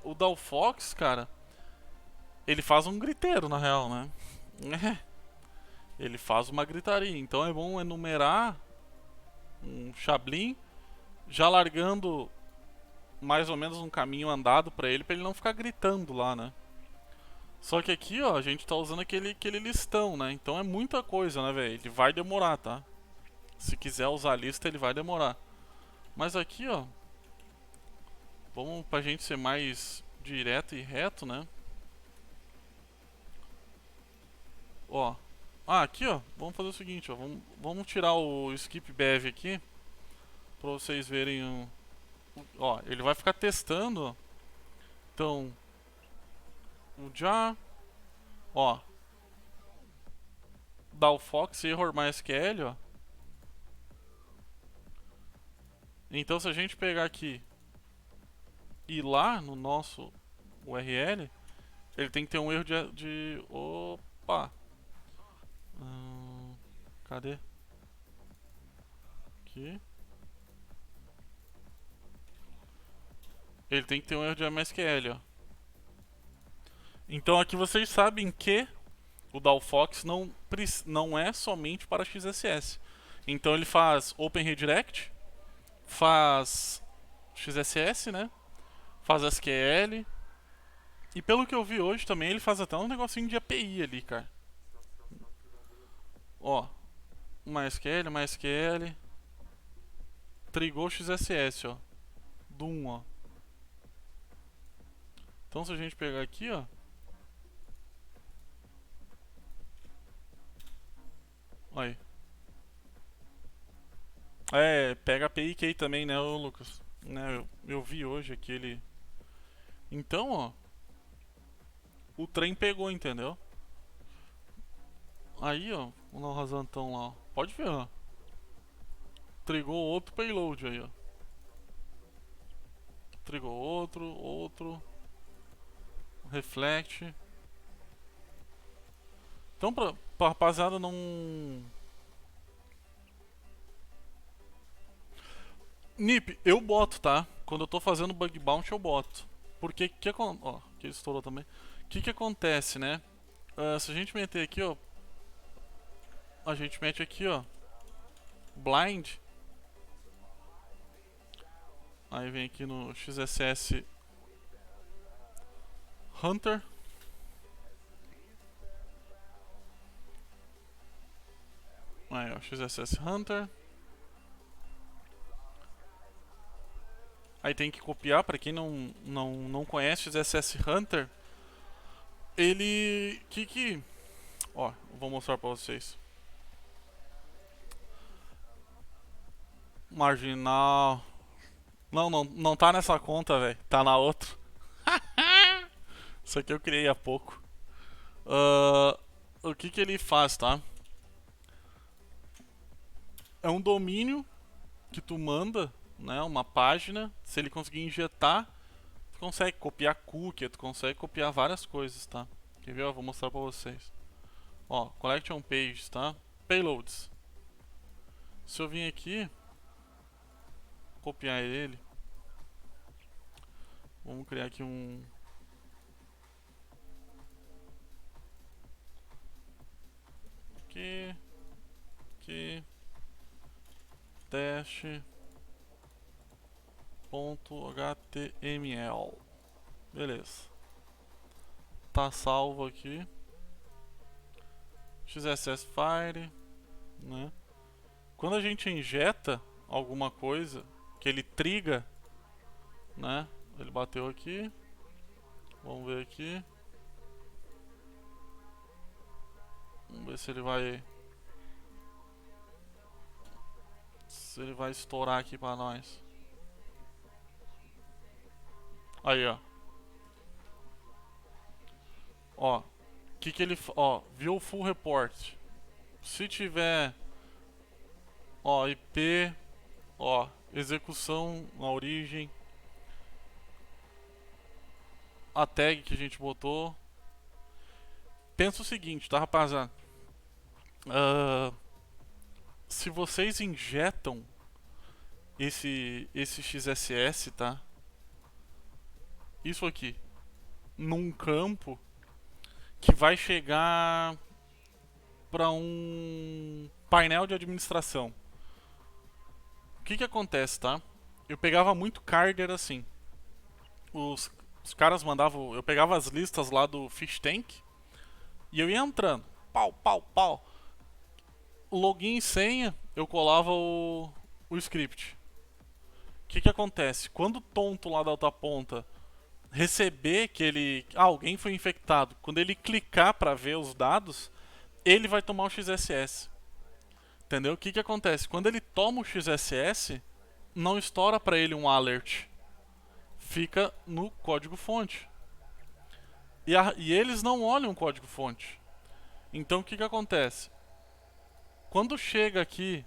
o Dalfox, cara, ele faz um griteiro, na real, né? Ele faz uma gritaria. Então é bom enumerar um Chablin, já largando mais ou menos um caminho andado pra ele não ficar gritando lá, né? Só que aqui, ó, a gente tá usando aquele listão, né? Então é muita coisa, né, velho? Ele vai demorar, tá? Se quiser usar a lista, ele vai demorar. Mas aqui, ó, vamos pra gente ser mais direto e reto, né? Ó. Aqui, ó, vamos fazer o seguinte, ó. Vamos tirar o skip bev aqui pra vocês verem o... Ó, ele vai ficar testando, ó. Então, o já, ó, Dalfox error MySQL, ó. Então se a gente pegar aqui e ir lá no nosso URL, ele tem que ter um erro de opa. Cadê? Aqui. Ele tem que ter um erro de MySQL, ó. Então aqui vocês sabem que o Dalfox não é somente para XSS. Então ele faz Open Redirect, faz XSS, né? Faz SQL E pelo que eu vi hoje também, ele faz até um negocinho de API ali, cara. Ó, MySQL, MySQL. Trigou XSS, ó. Doom, ó. Então se a gente pegar aqui, ó. Aí. É, pega API Key também, né, ô Lucas? Né, eu vi hoje aquele. Então, ó. O trem pegou, entendeu? Aí, ó. Vamos dar um rasantão lá, ó. Pode ver, ó. Trigou outro payload aí, ó. Trigou outro. Reflect. Então, pra rapaziada não. Nip, eu boto, tá? Quando eu tô fazendo bug bounty, eu boto. Porque que acontece. Ó, que estourou também. O que acontece, né? Se a gente meter aqui, ó. A gente mete aqui, ó. Blind. Aí vem aqui no XSS Hunter. Aí, ó, XSS Hunter. Aí tem que copiar, para quem não conhece o XSS Hunter. Ele... Ó, vou mostrar para vocês. Marginal... Não tá nessa conta, velho. Tá na outra. Isso aqui eu criei há pouco. O que ele faz, tá? É um domínio que tu manda, né? Uma página. Se ele conseguir injetar, tu consegue copiar cookie, tu consegue copiar várias coisas, tá? Quer ver? Eu vou mostrar pra vocês. Ó, collection pages, tá? Payloads. Se eu vir aqui, copiar ele. Vamos criar aqui um... Aqui. Dash.html. Beleza. Tá salvo aqui. XSS File, né? Quando a gente injeta alguma coisa, que ele triga, né? Ele bateu aqui. Vamos ver aqui. Vamos ver se ele vai... Se ele vai estourar aqui pra nós. Aí, ó. Ó. Que ele... Ó, viu o full report. Se tiver... Ó, IP... Ó, execução na origem. A tag que a gente botou. Pensa o seguinte, tá, rapaziada? Se vocês injetam esse XSS, tá? Isso aqui num campo que vai chegar para um painel de administração. O que acontece, tá? Eu pegava muito carder assim. Os caras mandavam, eu pegava as listas lá do Fish Tank e eu ia entrando, pau. Login e senha, eu colava o script. O que acontece? Quando o tonto lá da outra ponta receber que ele... alguém foi infectado, quando ele clicar para ver os dados, ele vai tomar o XSS. Entendeu? O que acontece? Quando ele toma o XSS, não estoura para ele um alert. Fica no código-fonte. E eles não olham o código-fonte. Então o que acontece? Quando chega aqui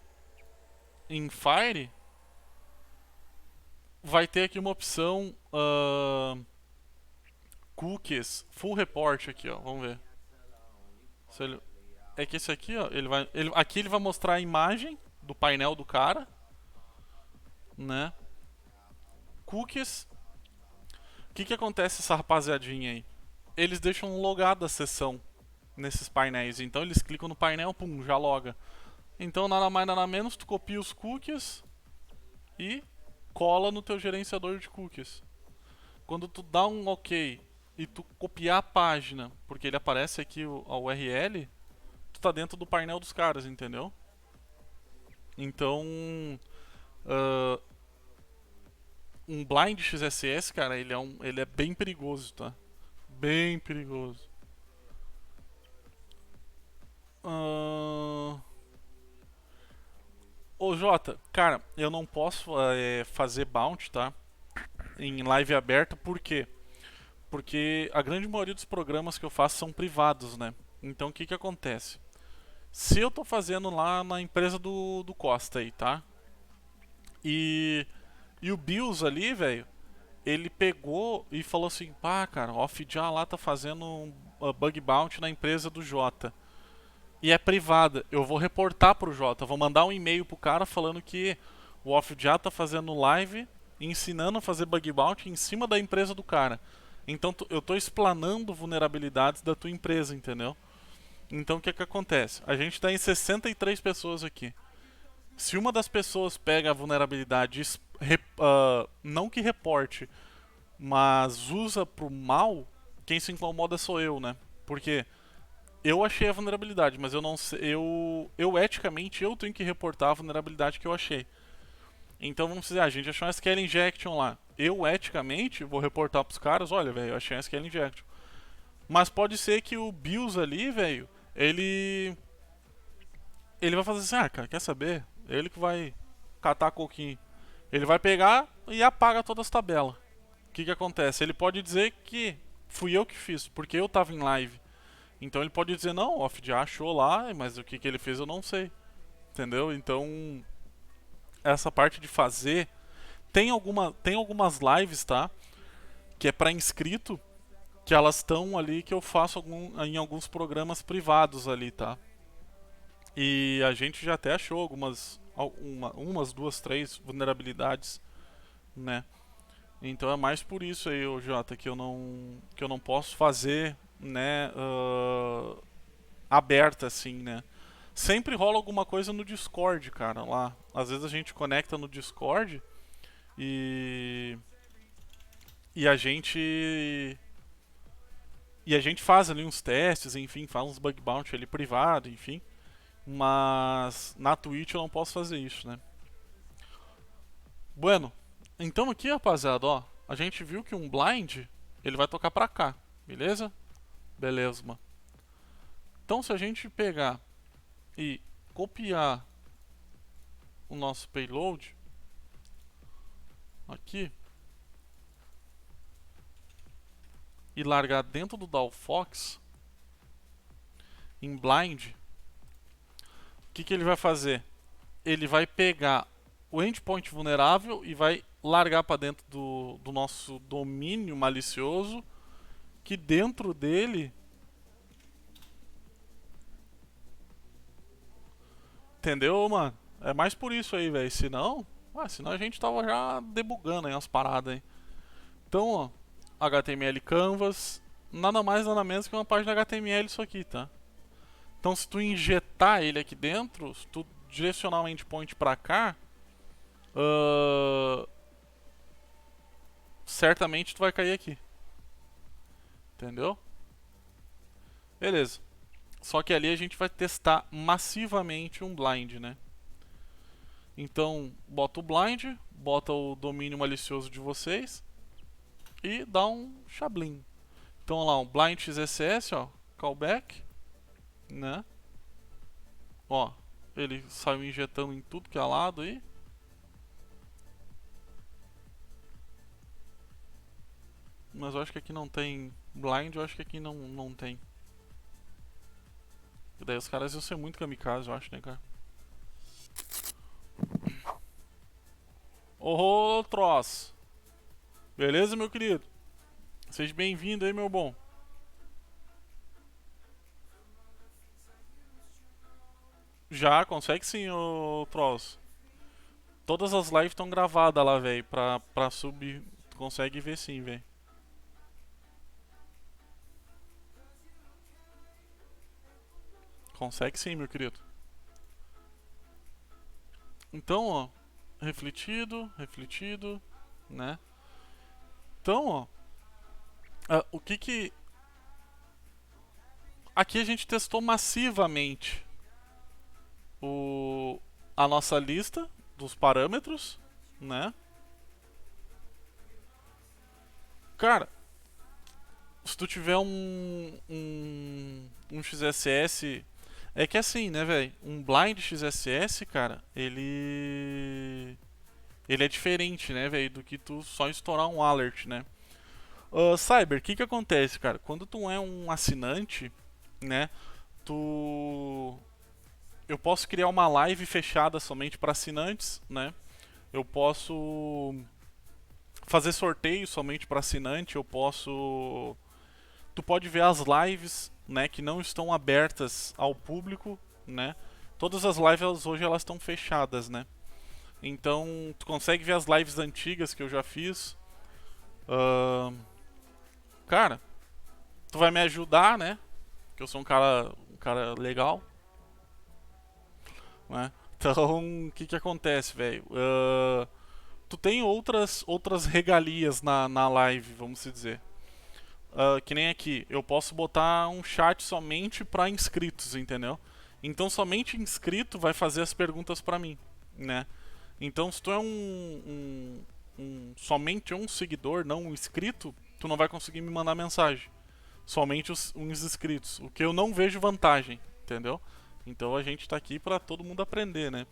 em Fire, vai ter aqui uma opção cookies, full report aqui, ó. Vamos ver. Se ele, é que esse aqui, ó, aqui ele vai mostrar a imagem do painel do cara, né? Cookies. O que acontece essa rapaziadinha aí? Eles deixam logada a sessão nesses painéis. Então eles clicam no painel, pum, já loga. Então nada mais nada menos, tu copia os cookies e cola no teu gerenciador de cookies. Quando tu dá um OK e tu copiar a página, porque ele aparece aqui a URL, tu tá dentro do painel dos caras, entendeu? Então, ah, um blind XSS, cara, ele é bem perigoso, tá? Bem perigoso. Ah, Ô Jota, cara, eu não posso fazer bounty, tá? Em live aberta, por quê? Porque a grande maioria dos programas que eu faço são privados, né? Então o que que acontece? Se eu tô fazendo lá na empresa do Costa aí, tá? E, e o Bills ali, velho, ele pegou e falou assim: pá, cara, o Off-Já lá tá fazendo um bug bounty na empresa do Jota. E é privada. Eu vou reportar pro Jota, vou mandar um e-mail pro cara falando que o Off-Já tá fazendo live ensinando a fazer bug bounty em cima da empresa do cara. Então eu tô explanando vulnerabilidades da tua empresa, entendeu? Então o que que acontece? A gente tá em 63 pessoas aqui. Se uma das pessoas pega a vulnerabilidade, não que reporte, mas usa pro mal, quem se incomoda sou eu, né? Porque eu achei a vulnerabilidade, mas eu não sei, eu eticamente eu tenho que reportar a vulnerabilidade que eu achei. Então vamos dizer, a gente achou uma SQL injection lá. Eu eticamente vou reportar pros caras, olha, velho, eu achei uma SQL injection. Mas pode ser que o Bills ali, velho, ele vai fazer assim, ah, cara, quer saber? Ele que vai catar coquinho. Ele vai pegar e apaga todas as tabelas. O que que acontece? Ele pode dizer que fui eu que fiz, porque eu tava em live. Então ele pode dizer, não, o Off já achou lá, mas o que que ele fez eu não sei. Entendeu? Então, essa parte de fazer. Tem algumas lives, tá? Que é pra inscrito, que elas estão ali que eu faço em alguns programas privados ali, tá? E a gente já até achou umas duas, três vulnerabilidades, né? Então é mais por isso aí, ô Jota, que eu não posso fazer, né, aberta assim, né? Sempre rola alguma coisa no Discord, cara, lá. Às vezes a gente conecta no Discord e e a gente e a gente faz ali uns testes, enfim, faz uns bug bounty ali privado, enfim. Mas na Twitch eu não posso fazer isso, né? Bueno, então aqui, rapaziada, ó, a gente viu que um blind, ele vai tocar pra cá, beleza? Beleza, mano. Então se a gente pegar e copiar o nosso payload aqui e largar dentro do DAWFox em blind, o que que ele vai fazer? Ele vai pegar o endpoint vulnerável e vai largar para dentro do nosso domínio malicioso, que dentro dele, entendeu, mano? É mais por isso aí, velho. Senão a gente tava já debugando aí umas paradas aí. Então, ó, HTML Canvas, nada mais nada menos que uma página HTML isso aqui, tá? Então, se tu injetar ele aqui dentro, se tu direcionar o endpoint pra cá, certamente tu vai cair aqui. Entendeu? Beleza. Só que ali a gente vai testar massivamente um blind, né? Então, bota o blind, bota o domínio malicioso de vocês e dá um chablim. Então lá, um blind XSS, ó, callback, né? Ó, ele saiu injetando em tudo que é lado aí. Mas eu acho que aqui não tem blind, eu acho que aqui não tem. E daí os caras iam ser muito kamikaze, eu acho, né, cara? Ô, troço! Beleza, meu querido? Seja bem-vindo aí, meu bom. Já, consegue sim, ô troço. Todas as lives estão gravadas lá, velho. Pra subir. Tu consegue ver sim, velho. Consegue sim, meu querido. Então, ó. Refletido, refletido, né? Então, ó. O que que... Aqui a gente testou massivamente o... a nossa lista dos parâmetros, né? Cara, se tu tiver um XSS... É que assim, né, velho? Um blind XSS, cara, ele é diferente, né, velho, do que tu só estourar um alert, né? Cyber, o que que acontece, cara? Quando tu é um assinante, né, tu... Eu posso criar uma live fechada somente para assinantes, né? Eu posso fazer sorteio somente para assinante, eu posso... Tu pode ver as lives, né, que não estão abertas ao público, né? Todas as lives hoje elas estão fechadas, né? Então, tu consegue ver as lives antigas que eu já fiz. Ahn, cara, tu vai me ajudar, né? Que eu sou um cara legal, né? Então, o que que acontece, velho? Tu tem outras regalias na live, vamos dizer. Que nem aqui, eu posso botar um chat somente para inscritos, entendeu? Então, somente inscrito vai fazer as perguntas para mim, né? Então, se tu é somente um seguidor, não um inscrito, tu não vai conseguir me mandar mensagem. Somente uns inscritos. O que eu não vejo vantagem, entendeu? Então a gente tá aqui para todo mundo aprender, né?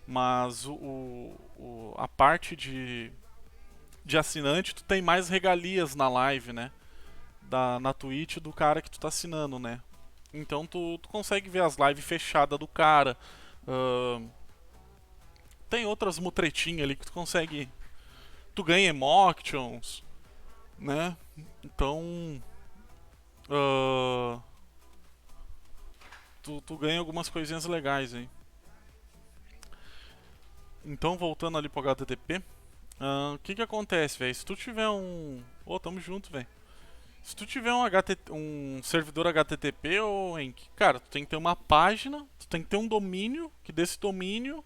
Mas a parte de assinante, tu tem mais regalias na live, né? Na Twitch do cara que tu tá assinando, né? Então tu consegue ver as lives fechadas do cara. Ahn, tem outras mutretinhas ali que tu consegue. Tu ganha emotions, né? Então. ah, tu ganha algumas coisinhas legais aí. Então, voltando ali pro HTTP, o que que acontece, velho? Se tu tiver um... Ô, tamo junto, velho. Se tu tiver um servidor HTTP ou Enk, cara, tu tem que ter uma página, tu tem que ter um domínio, que desse domínio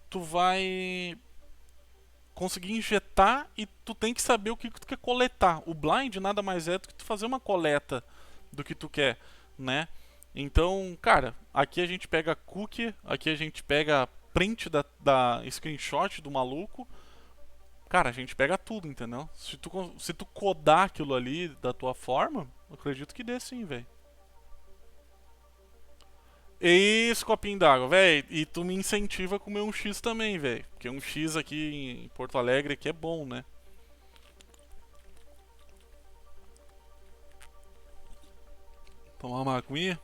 tu vai conseguir injetar e tu tem que saber o que tu quer coletar. O blind nada mais é do que tu fazer uma coleta do que tu quer, né? Então, cara, aqui a gente pega cookie, aqui a gente pega print da screenshot do maluco. Cara, a gente pega tudo, entendeu? Se tu codar aquilo ali da tua forma, eu acredito que dê sim, velho. Esse copinho d'água, velho. E tu me incentiva a comer um X também, velho. Porque um X aqui em Porto Alegre aqui é bom, né? Tomar uma aguinha.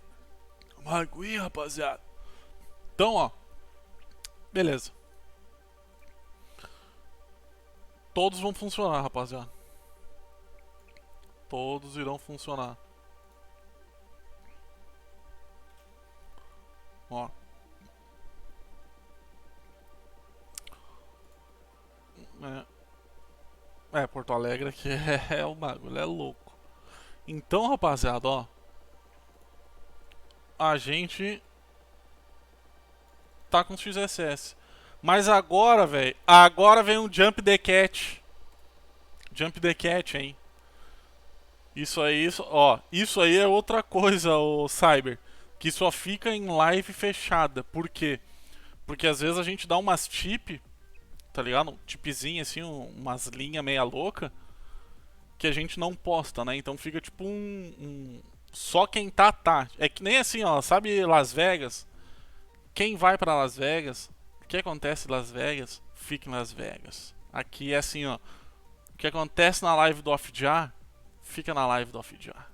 Uma aguinha, rapaziada. Então, ó. Beleza. Todos vão funcionar, rapaziada. Todos irão funcionar. Ó. Porto Alegre aqui é o bagulho, é louco. Então, rapaziada, ó. A gente tá com XSS. Mas agora, velho, agora vem um Jump the Cat. Jump the Cat, hein? Isso aí é outra coisa, o Cyber, que só fica em live fechada. Por quê? Porque às vezes a gente dá umas tip, tá ligado? Um tipzinho assim, umas linhas meia louca, que a gente não posta, né? Então fica tipo só quem tá. É que nem assim, ó, sabe Las Vegas? Quem vai pra Las Vegas, o que acontece em Las Vegas, fica em Las Vegas. Aqui é assim, ó, o que acontece na live do Off-Jar, fica na live do Off-Jar.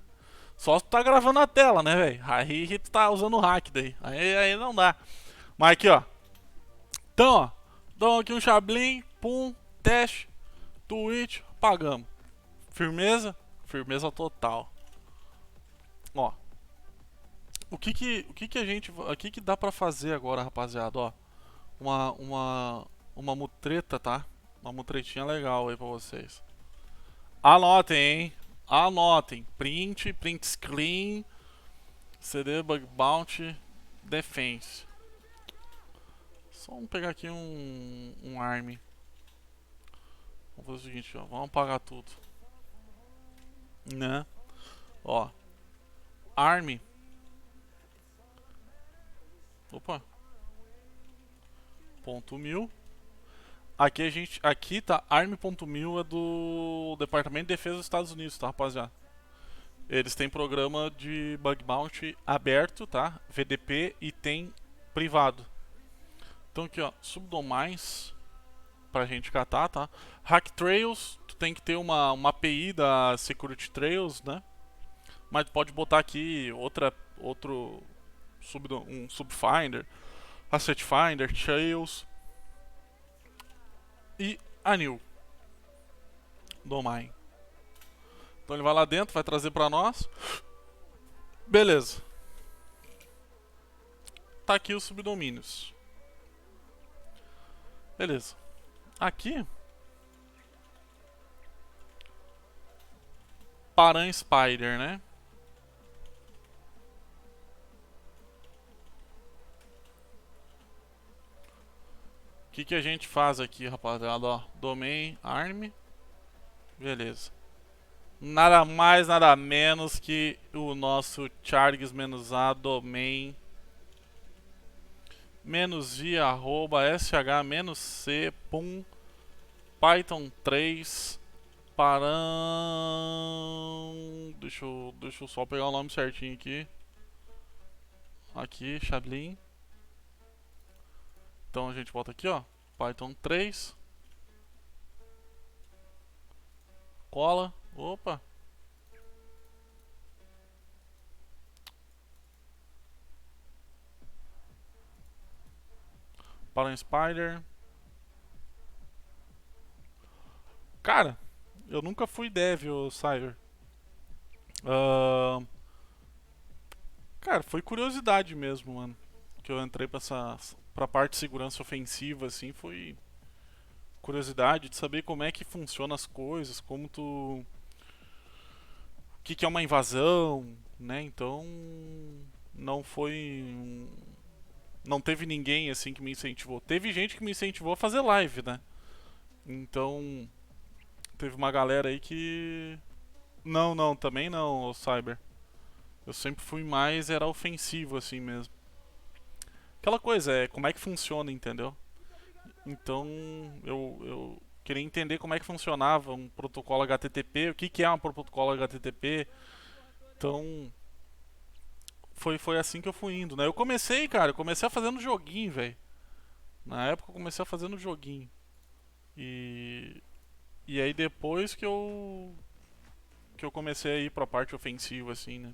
Só se tu tá gravando a tela, né, velho? Aí tu tá usando o hack daí. Aí não dá. Mas aqui, ó. Então, ó. Dá aqui um chablin, pum, teste, Twitch, pagamos. Firmeza? Firmeza total. Ó. O que que a gente, o que que dá pra fazer agora, rapaziada, ó? Uma mutreta, tá? Uma mutretinha legal aí pra vocês. Anotem, hein? Anotem. Print screen, CD Bug Bounty, Defense. Só vamos pegar aqui um ARM. Vamos fazer o seguinte, ó. Vamos apagar tudo. né? Ó, arm. Opa. Ponto .1000. Aqui tá arm.1000 é do Departamento de Defesa dos Estados Unidos, tá, rapaziada? Eles têm programa de bug bounty aberto, tá? VDP e tem privado. Então aqui, ó, subdomais pra gente catar, tá? Hack Trails, tu tem que ter uma API da Security Trails, né? Mas tu pode botar aqui outro um Subfinder, Asset Finder, Trails e Anil Domain. Então ele vai lá dentro, vai trazer pra nós. Beleza. Tá aqui os subdomínios. Beleza. Aqui Paran Spider, né? O que a gente faz aqui, rapaziada? Ó, domain arm. Beleza. Nada mais, nada menos que o nosso chargs-a domain -i @sh-c pum python 3 paran. Deixa eu só pegar o nome certinho aqui. Aqui, Chablin. Então a gente bota aqui, ó, Python 3. Cola. Opa. Paran Spider. Cara, eu nunca fui dev, ô Cyber. Cara, foi curiosidade mesmo, mano. Que eu entrei pra parte de segurança ofensiva, assim, foi curiosidade de saber como é que funciona as coisas, como tu. O que é uma invasão, né? Então. Não foi. Não teve ninguém assim que me incentivou. Teve gente que me incentivou a fazer live, né? Então. Teve uma galera aí que. Não, também não, o Cyber. Eu sempre fui mais, era ofensivo assim mesmo. Aquela coisa, como é que funciona, entendeu? Então eu queria entender como é que funcionava um protocolo HTTP, o que é um protocolo HTTP. Então foi assim que eu fui indo, né? Eu comecei, cara, eu comecei a fazendo joguinho, velho. Na época eu comecei a fazendo joguinho. E e aí depois que eu comecei a ir pra parte ofensiva assim, né?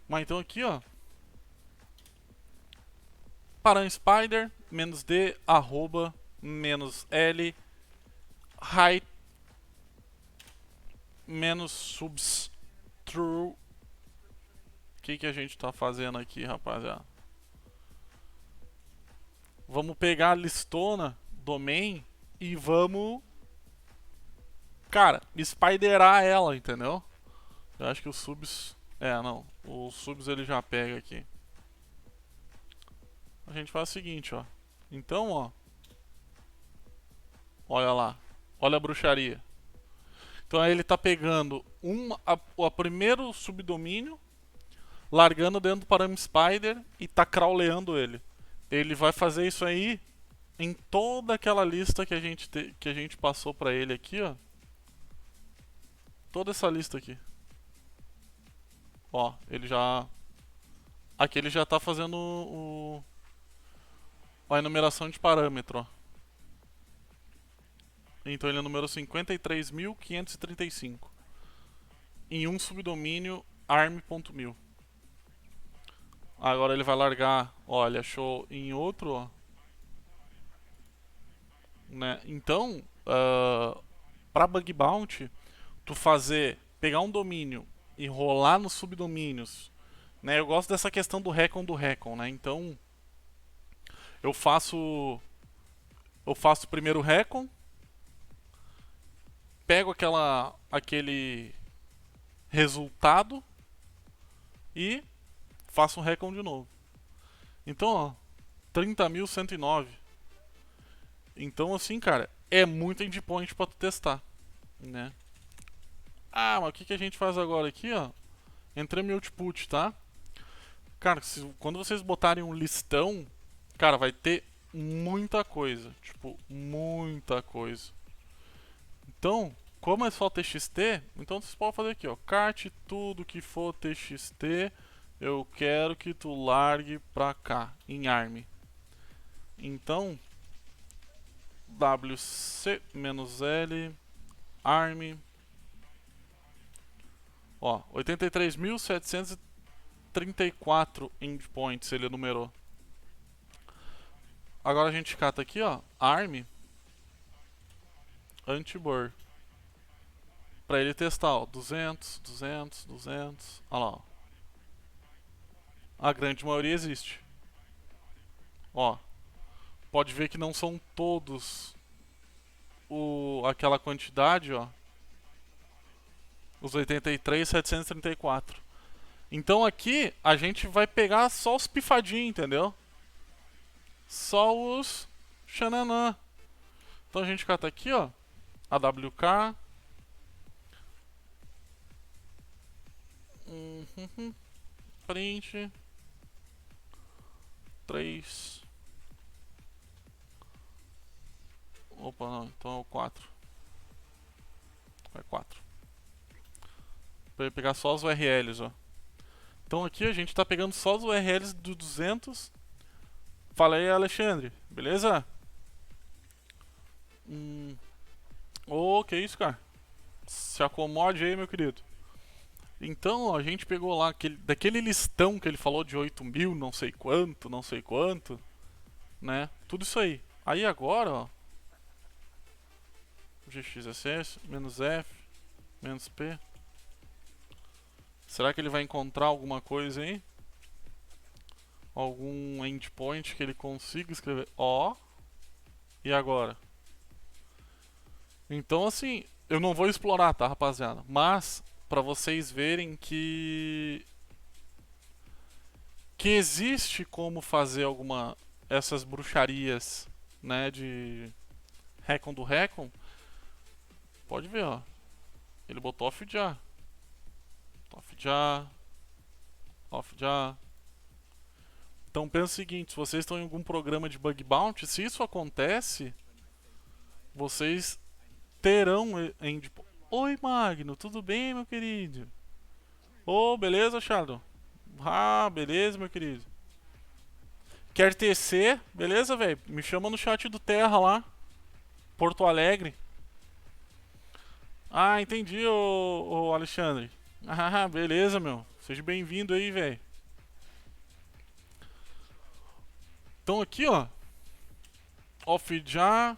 Mas então aqui, ó, Paran Spider -d arroba -l height -subs true. O que a gente tá fazendo aqui, rapaziada? Vamos pegar a listona domain e vamos, cara, spiderar ela, entendeu? Eu acho que os subs, não, os subs ele já pega aqui. A gente faz o seguinte, ó. Então, ó, olha lá, olha a bruxaria. Então aí ele tá pegando o primeiro subdomínio, largando dentro do Param Spider e tá crawleando ele. Ele vai fazer isso aí em toda aquela lista que a gente passou pra ele aqui, ó. Toda essa lista aqui. Ó, ele já. Aqui ele já tá fazendo a enumeração de parâmetro, ó. Então ele numerou 53.535 em um subdomínio arm.1000. Agora ele vai largar, ó, ele achou em outro, ó, né? Então, para bug bounty, tu pegar um domínio e rolar nos subdomínios, né? Eu gosto dessa questão do recon, né? Então, eu faço primeiro o recon, pego aquele resultado e faço um recon de novo. Então, ó, 30.109. Então, assim, cara, é muito endpoint pra tu testar, né? Ah, mas o que, que a gente faz agora aqui, ó? Entramos em output, tá? Cara, quando vocês botarem um listão, cara, vai ter muita coisa. Tipo, muita coisa. Então, como é só TXT, então vocês podem fazer aqui, ó. Cart tudo que for TXT, eu quero que tu largue pra cá, em ARM. Então, wc-l ARM. Ó, 83.734 endpoints ele numerou. Agora a gente cata aqui, ó, ARM anti-burr. Pra ele testar, ó, 200, 200, 200. Olha lá, ó. A grande maioria existe. Ó, pode ver que não são todos aquela quantidade, ó. Os 83.734. Então aqui a gente vai pegar só os pifadinhos, entendeu? Só os xananã. Então a gente cata aqui, ó, AWK. Print 3. Opa, não, então é o 4. É 4. Pra pegar só os URLs, ó. Então aqui a gente tá pegando só os URLs do 200. Fala aí, Alexandre, beleza? Que isso, cara? Se acomode aí, meu querido. Então, ó, a gente pegou lá daquele listão que ele falou de 8.000, não sei quanto, né? Tudo isso aí. Aí agora, ó, GXSS, "-f", "-p". Será que ele vai encontrar alguma coisa aí? Algum endpoint que ele consiga escrever? Ó. E agora? Então, assim, eu não vou explorar, tá, rapaziada? Mas, pra vocês verem que existe como fazer essas bruxarias, né, de Recon do Recon. Pode ver, ó. Ele botou off já. Off já. Off já. Então pensa o seguinte, se vocês estão em algum programa de bug bounty, se isso acontece, vocês terão Oi, Magno, tudo bem, meu querido? Ô, beleza, Shadow? Ah, beleza, meu querido. Quer TC? Beleza, velho? Me chama no chat do Terra lá. Porto Alegre. Ah, entendi, ô Alexandre. Ah, beleza, meu. Seja bem-vindo aí, velho. Então aqui, ó. Off já.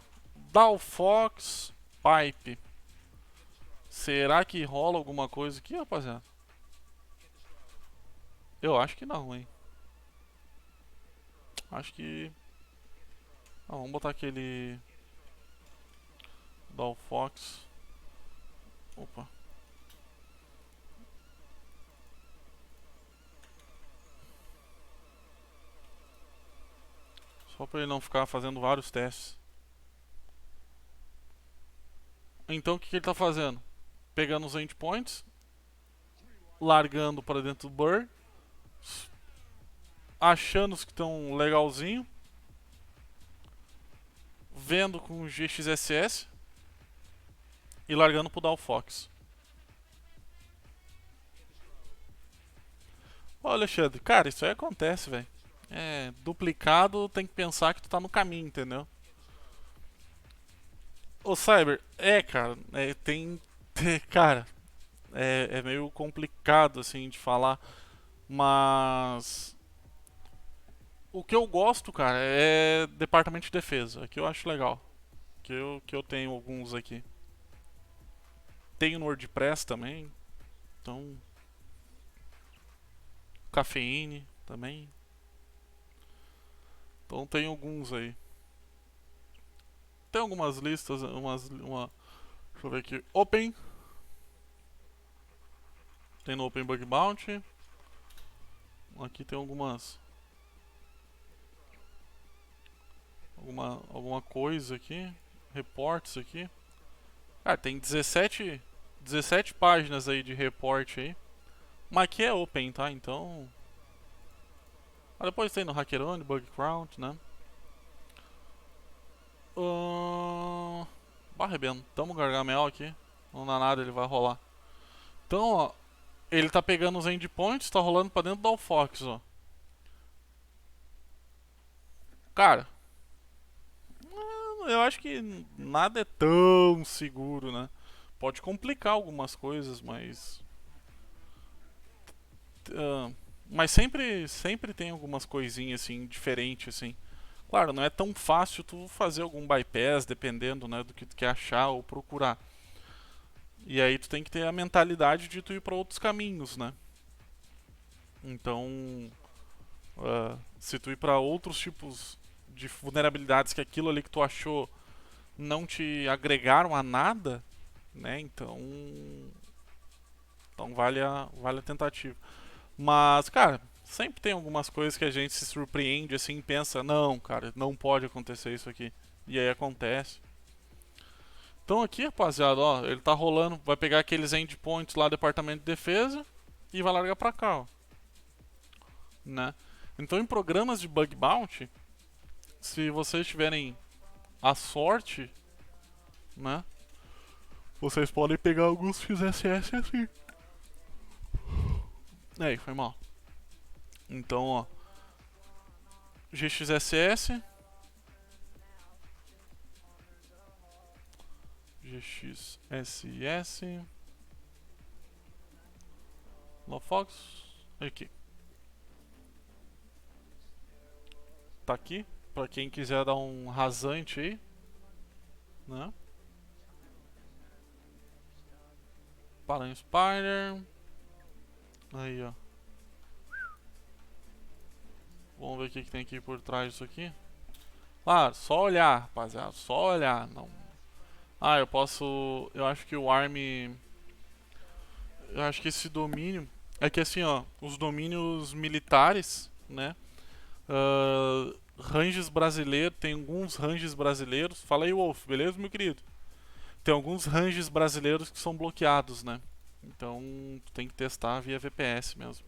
Dalfox Pipe. Será que rola alguma coisa aqui, rapaziada? Eu acho que não, hein. Acho que... Ah, vamos botar aquele... Dalfox. Opa. Só pra ele não ficar fazendo vários testes. Então o que ele tá fazendo? Pegando os endpoints, largando para dentro do burr, achando os que estão legalzinho, vendo com o GXSS e largando pro Dalfox. Ô Alexandre, cara, isso aí acontece, velho. É, duplicado tem que pensar que tu tá no caminho, entendeu? Ô Cyber, cara, cara, é meio complicado assim de falar, mas o que eu gosto, cara, é Departamento de Defesa. Aqui eu acho legal. Que eu tenho alguns aqui. Tenho no WordPress também. Então. Cafeine também. Então tem alguns aí. Tem algumas listas. Deixa eu ver aqui. Open. Tem no Open Bug Bounty. Aqui tem algumas. Alguma coisa aqui. Reports aqui. Ah, tem 17 17 páginas aí de reporte aí. Mas aqui é open, tá? Então... Ah, depois tem no Hackerone, Bugcrowd, né? Arrebentamos o Gargamel aqui. Não dá nada, ele vai rolar. Então, ó, ele tá pegando os endpoints, tá rolando pra dentro do Alfox, ó. Cara, eu acho que nada é tão seguro, né? Pode complicar algumas coisas, mas sempre tem algumas coisinhas assim diferentes assim. Claro, não é tão fácil tu fazer algum bypass dependendo, né, do que tu quer achar ou procurar. E aí tu tem que ter a mentalidade de tu ir para outros caminhos, né? Então, se tu ir para outros tipos de vulnerabilidades que aquilo ali que tu achou não te agregaram a nada, né? Então vale a tentativa. Mas, cara, sempre tem algumas coisas que a gente se surpreende assim e pensa, não, cara, não pode acontecer isso aqui. E aí acontece. Então aqui, rapaziada, ó, ele tá rolando, vai pegar aqueles endpoints lá do Departamento de Defesa e vai largar pra cá, ó. Né? Então em programas de bug bounty, se vocês tiverem a sorte, né? Vocês podem pegar alguns XSS assim. Aí, foi mal. Então, ó, GXSS, GXSS, Lofox, aqui. Tá aqui, pra quem quiser dar um rasante aí, né? Paran Spider. Aí, ó. Vamos ver o que tem aqui por trás disso aqui. Claro, só olhar, rapaziada, só olhar. Não. Ah, eu posso. Eu acho que o ARM. Eu acho que esse domínio. É que assim, ó. Os domínios militares, né? Ranges brasileiros. Tem alguns ranges brasileiros. Fala aí, Wolf, beleza, meu querido? Tem alguns ranges brasileiros que são bloqueados, né? Então tem que testar via VPS mesmo.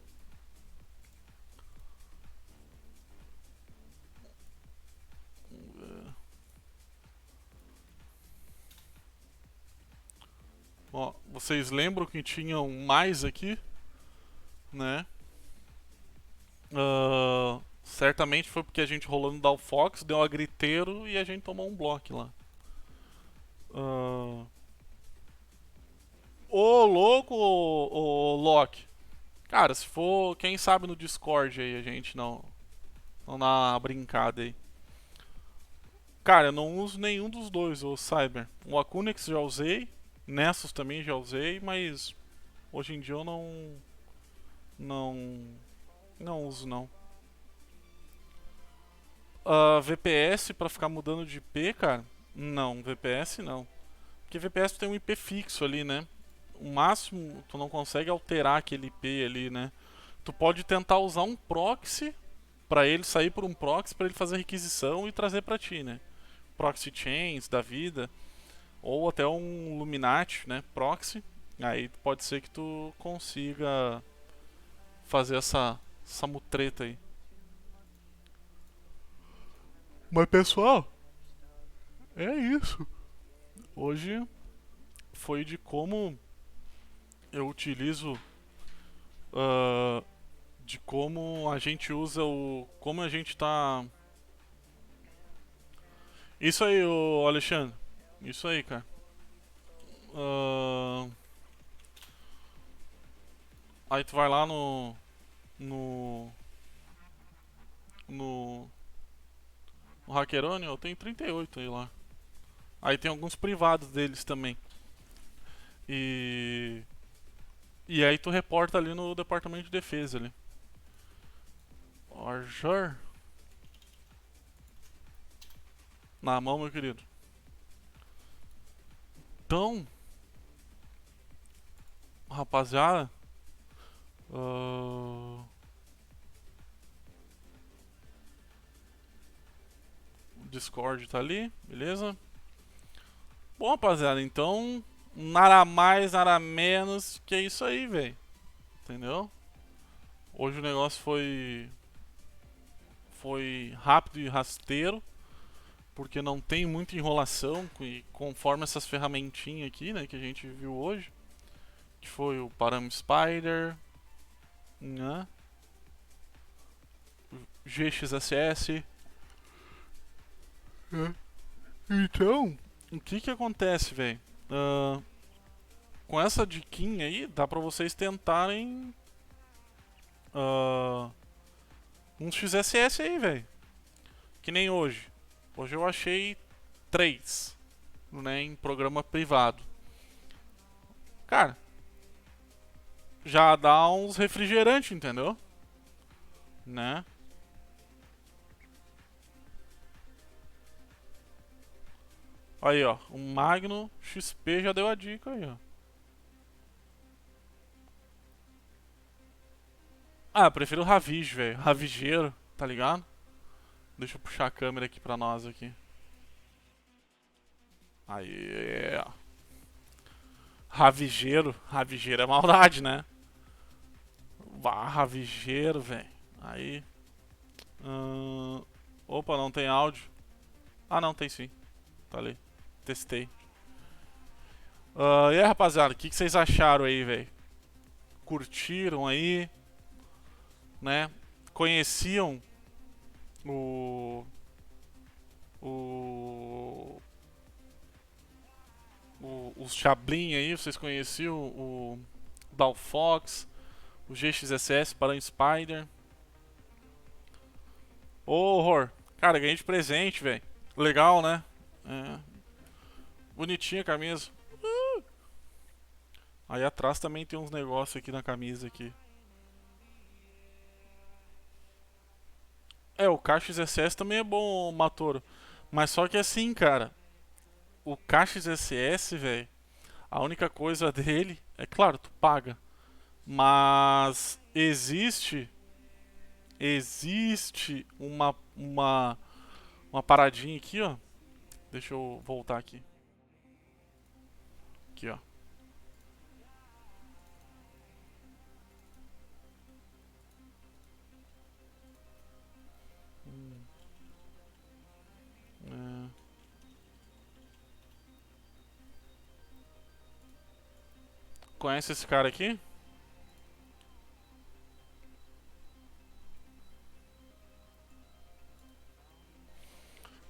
Ó, vocês lembram que tinham mais aqui, né? Certamente foi porque a gente rolou no Dalfox, deu a griteiro e a gente tomou um bloco lá. Ô louco, ô Loki. Cara, se for, quem sabe no Discord aí a gente não dá uma brincada aí. Cara, eu não uso nenhum dos dois, o Cyber. O Acunex já usei, Nessus também já usei, mas hoje em dia eu não, não uso não. VPS pra ficar mudando de IP, cara? Não, VPS não. Porque VPS tem um IP fixo ali, né? O máximo, tu não consegue alterar aquele IP ali, né? Tu pode tentar usar um proxy pra ele sair por um proxy pra ele fazer requisição e trazer pra ti, né? Proxy chains da vida, ou até um Illuminati, né? Proxy. Aí pode ser que tu consiga fazer essa mutreta aí. Mas pessoal, é isso. Hoje foi de como eu utilizo, de como a gente usa como a gente tá. Isso aí, o Alexandre. Isso aí, cara. Ah, aí tu vai lá no no, no Hackerone, eu tenho 38 aí lá. Aí tem alguns privados deles também. E e aí tu reporta ali no departamento de defesa ali. Arjor. Na mão, meu querido. Então, rapaziada, o Discord tá ali, beleza? Bom, rapaziada, então nada mais, nada menos que isso aí, velho. Entendeu? Hoje o negócio foi rápido e rasteiro, porque não tem muita enrolação e conforme essas ferramentinhas aqui, né, que a gente viu hoje, que foi o Param Spider, né, GXSS. Então, o que que acontece, velho? Com essa diquinha aí, dá pra vocês tentarem uns XSS aí, velho. Que nem hoje. Hoje eu achei 3, né, em programa privado. Cara, já dá uns refrigerantes, entendeu? Né? Aí, ó, o Magno XP já deu a dica aí, ó. Ah, eu prefiro o Ravige, velho. Ravigeiro, tá ligado? Deixa eu puxar a câmera aqui pra nós aqui. Aí, ó. Ravigeiro. Ravigeiro é maldade, né? Vá, Ravigeiro, velho. Aí. Opa, não tem áudio. Ah, não, tem sim. Tá ali. Testei. E aí, rapaziada, o que vocês acharam aí, velho? Curtiram aí? Né? Conheciam o. O. Os Chablin aí? Vocês conheciam o Dalfox, o GXSS, Paran Spider? Ô, horror! Cara, ganhei de presente, velho. Legal, né? É. Bonitinha a camisa. Aí atrás também tem uns negócios aqui na camisa aqui. É, o KXSS também é bom, Matoro. Mas só que assim, cara, o KXSS, velho, a única coisa dele, é claro, tu paga. Mas existe uma paradinha aqui, ó. Deixa eu voltar aqui. Aqui, ó. É. Conhece esse cara aqui?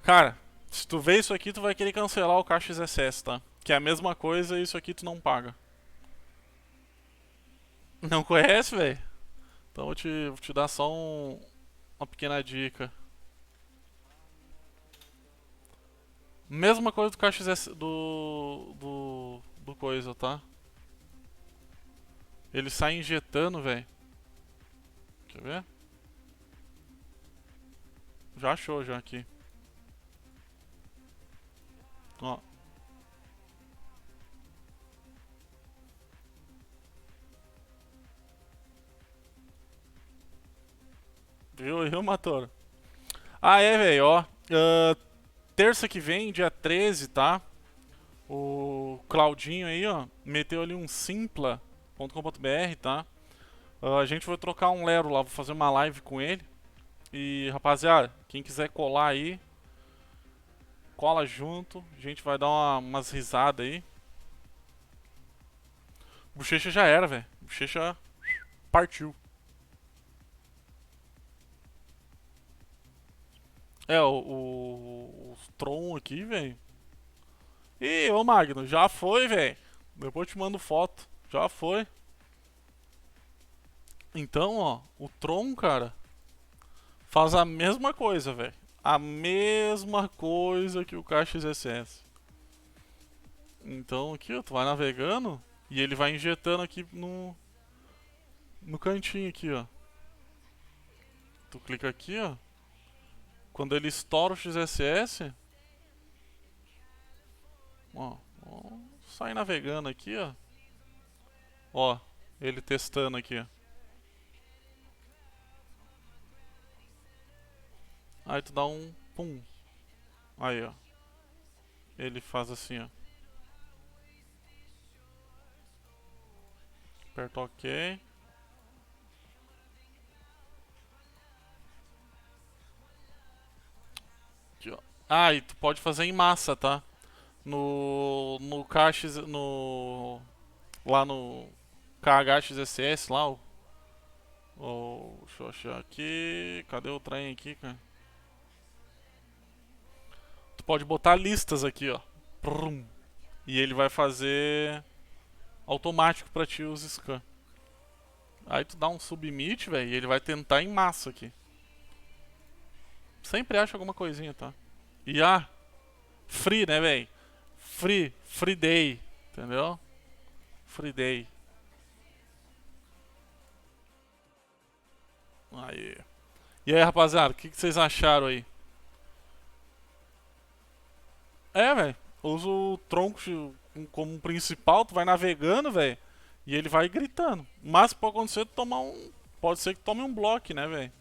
Cara, se tu vê isso aqui, tu vai querer cancelar o KXSS, tá? Que é a mesma coisa e isso aqui tu não paga. Não conhece, velho? Então vou te dar só uma pequena dica. Mesma coisa do KXS do coisa, tá? Ele sai injetando, velho. Quer ver? Já achou já aqui. Ó. Viu, Matoro? Ah, é, velho, ó. Terça que vem, dia 13, tá? O Claudinho aí, ó, meteu ali um simpla.com.br, tá? A gente vai trocar um Lero lá, vou fazer uma live com ele. E, rapaziada, quem quiser colar aí, cola junto. A gente vai dar umas risadas aí. Bochecha já era, velho. Bochecha partiu. É, o Tron aqui, velho. Ih, ô Magno, já foi, velho. Depois eu te mando foto. Já foi. Então, ó, o Tron, cara, faz a mesma coisa, velho. A mesma coisa que o KXSS. Então aqui, ó, tu vai navegando e ele vai injetando aqui no cantinho aqui, ó. Tu clica aqui, ó. Quando ele estoura o XSS, ó, sai navegando aqui, ó. Ó, ele testando aqui, ó. Aí tu dá um pum. Aí, ó. Ele faz assim, ó. Aperta OK. Aqui, ó. Ah, e tu pode fazer em massa, tá? No KX, no lá no KHXSS lá, deixa eu achar aqui, cadê o trem aqui, cara? Tu pode botar listas aqui, ó. Prum. E ele vai fazer automático pra ti os scan. Aí tu dá um submit, velho, e ele vai tentar em massa aqui. Sempre acha alguma coisinha, tá? E free, né, velho? Free day, entendeu? Free day. Aí. E aí, rapaziada, o que vocês acharam aí? É, velho. Usa o tronco como principal, tu vai navegando, velho. E ele vai gritando. Mas pode acontecer tu tomar um. Pode ser que tome um bloco, né, velho?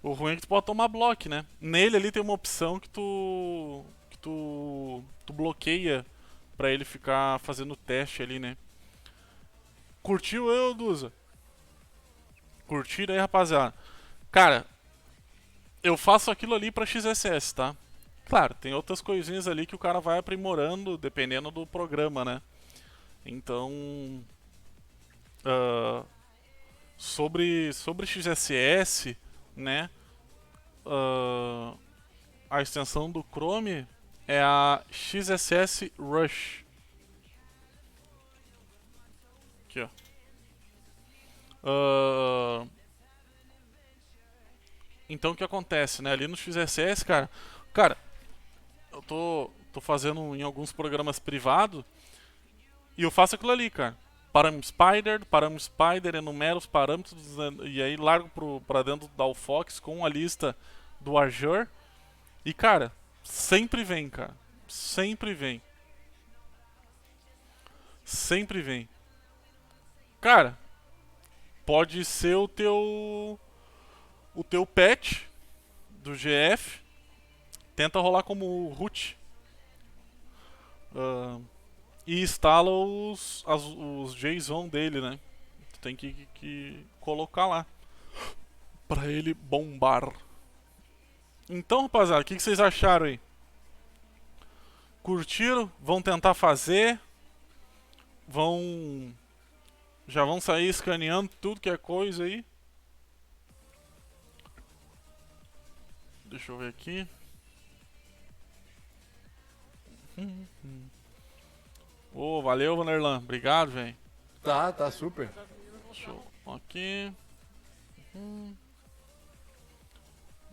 O ruim é que tu pode tomar bloco, né? Nele ali tem uma opção que tu. Tu bloqueia pra ele ficar fazendo teste ali, né? Curtiu eu, Duza? Curtiram aí, rapaziada? Cara, eu faço aquilo ali pra XSS, tá? Claro, tem outras coisinhas ali que o cara vai aprimorando dependendo do programa, né? Então, ah, sobre XSS, né? A extensão do Chrome é a XSS Rush. Aqui, ó. Então o que acontece, né? Ali no XSS, cara, eu tô fazendo em alguns programas privados e eu faço aquilo ali, cara. Param Spider, enumera os parâmetros e aí largo pra dentro da Alfox com a lista do Azure. E, cara, sempre vem, cara. Sempre vem. Sempre vem. Cara, pode ser o teu patch do GF. Tenta rolar como root. E instala os JSON dele, né? Tu tem que colocar lá pra ele bombar. Então, rapaziada, o que vocês acharam aí? Curtiram? Vão tentar fazer? Já vão sair escaneando tudo que é coisa aí? Deixa eu ver aqui. Valeu, Vanderlan. Obrigado, velho. Tá super. Show. Aqui.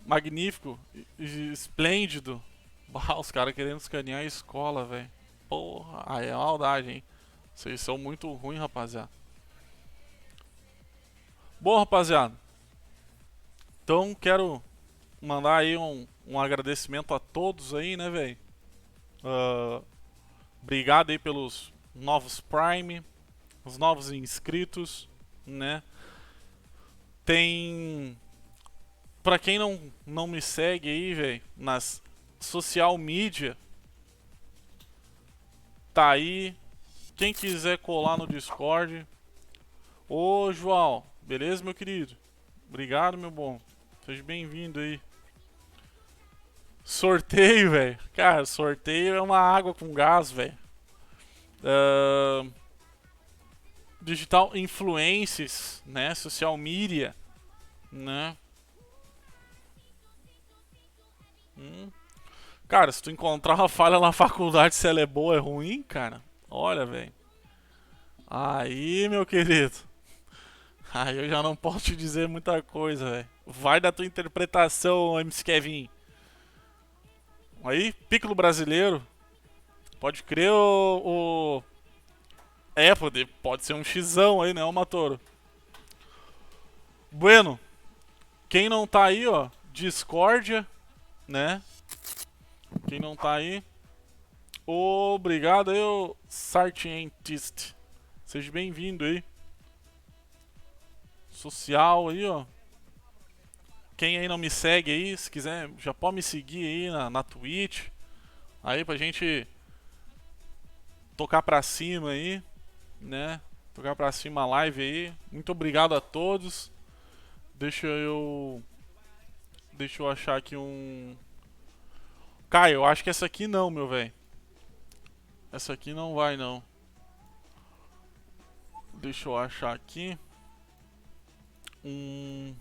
Magnífico. Esplêndido. Os caras querendo escanear a escola, velho. Porra, aí é maldade, hein? Vocês são muito ruins, rapaziada. Bom, rapaziada. Então, quero mandar aí um agradecimento a todos aí, né, velho? Obrigado aí pelos novos Prime, os novos inscritos, né? Tem... Pra quem não me segue aí, velho, nas social media, tá aí. Quem quiser colar no Discord. Ô, João, beleza, meu querido? Obrigado, meu bom. Seja bem-vindo aí. Sorteio, velho. Cara, sorteio é uma água com gás, velho. Digital influences, né? Social media, né? Cara, se tu encontrar uma falha na faculdade, se ela é boa, é ruim, cara. Olha, velho. Aí, meu querido. Aí eu já não posso te dizer muita coisa, velho. Vai da tua interpretação, MC Kevin. Aí, Piccolo brasileiro. Pode crer É, pode ser um xão aí, né, o Matoro? Bueno, quem não tá aí, ó, Discordia, né? Quem não tá aí, obrigado aí, ô Sargentist. Seja bem-vindo aí. Social aí, ó. Quem aí não me segue aí, se quiser, já pode me seguir aí na Twitch. Aí pra gente tocar pra cima aí, né? Tocar pra cima a live aí. Muito obrigado a todos. Deixa eu achar aqui um... Caio, eu acho que essa aqui não, meu velho. Essa aqui não vai, não. Deixa eu achar aqui um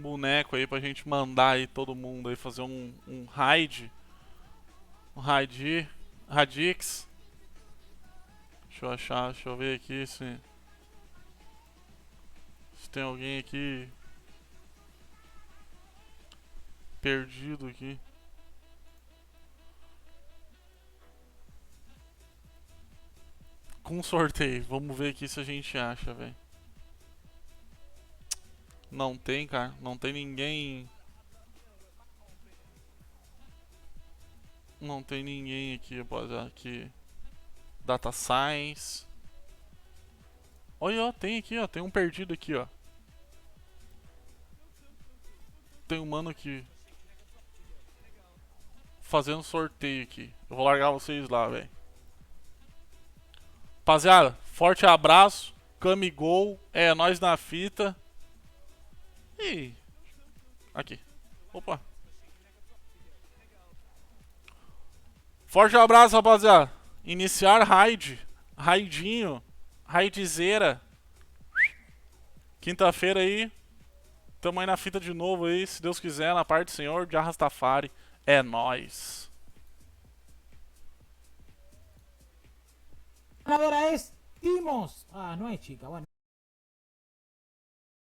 boneco aí pra gente mandar aí todo mundo aí fazer um raid. Um raid. Radix. Deixa eu achar, deixa eu ver aqui se tem alguém aqui perdido aqui. Com sorteio, vamos ver aqui se a gente acha, velho. Não tem, cara, não tem ninguém. Não tem ninguém aqui, rapaziada, aqui. Data Science. Olha, ó, tem aqui, ó, tem um perdido aqui, ó. Tem um mano aqui fazendo sorteio aqui. Eu vou largar vocês lá, velho. Rapaziada, forte abraço. Camigol, é nós na fita. E aqui. Opa. Forte abraço, rapaziada. Iniciar raid. Raidinho. Raidzeira. Quinta-feira aí. Tamo aí na fita de novo aí, se Deus quiser, na parte do Senhor de Arrastafari. É nóis. Ganadora es Timos. Ah, no es chica, bueno.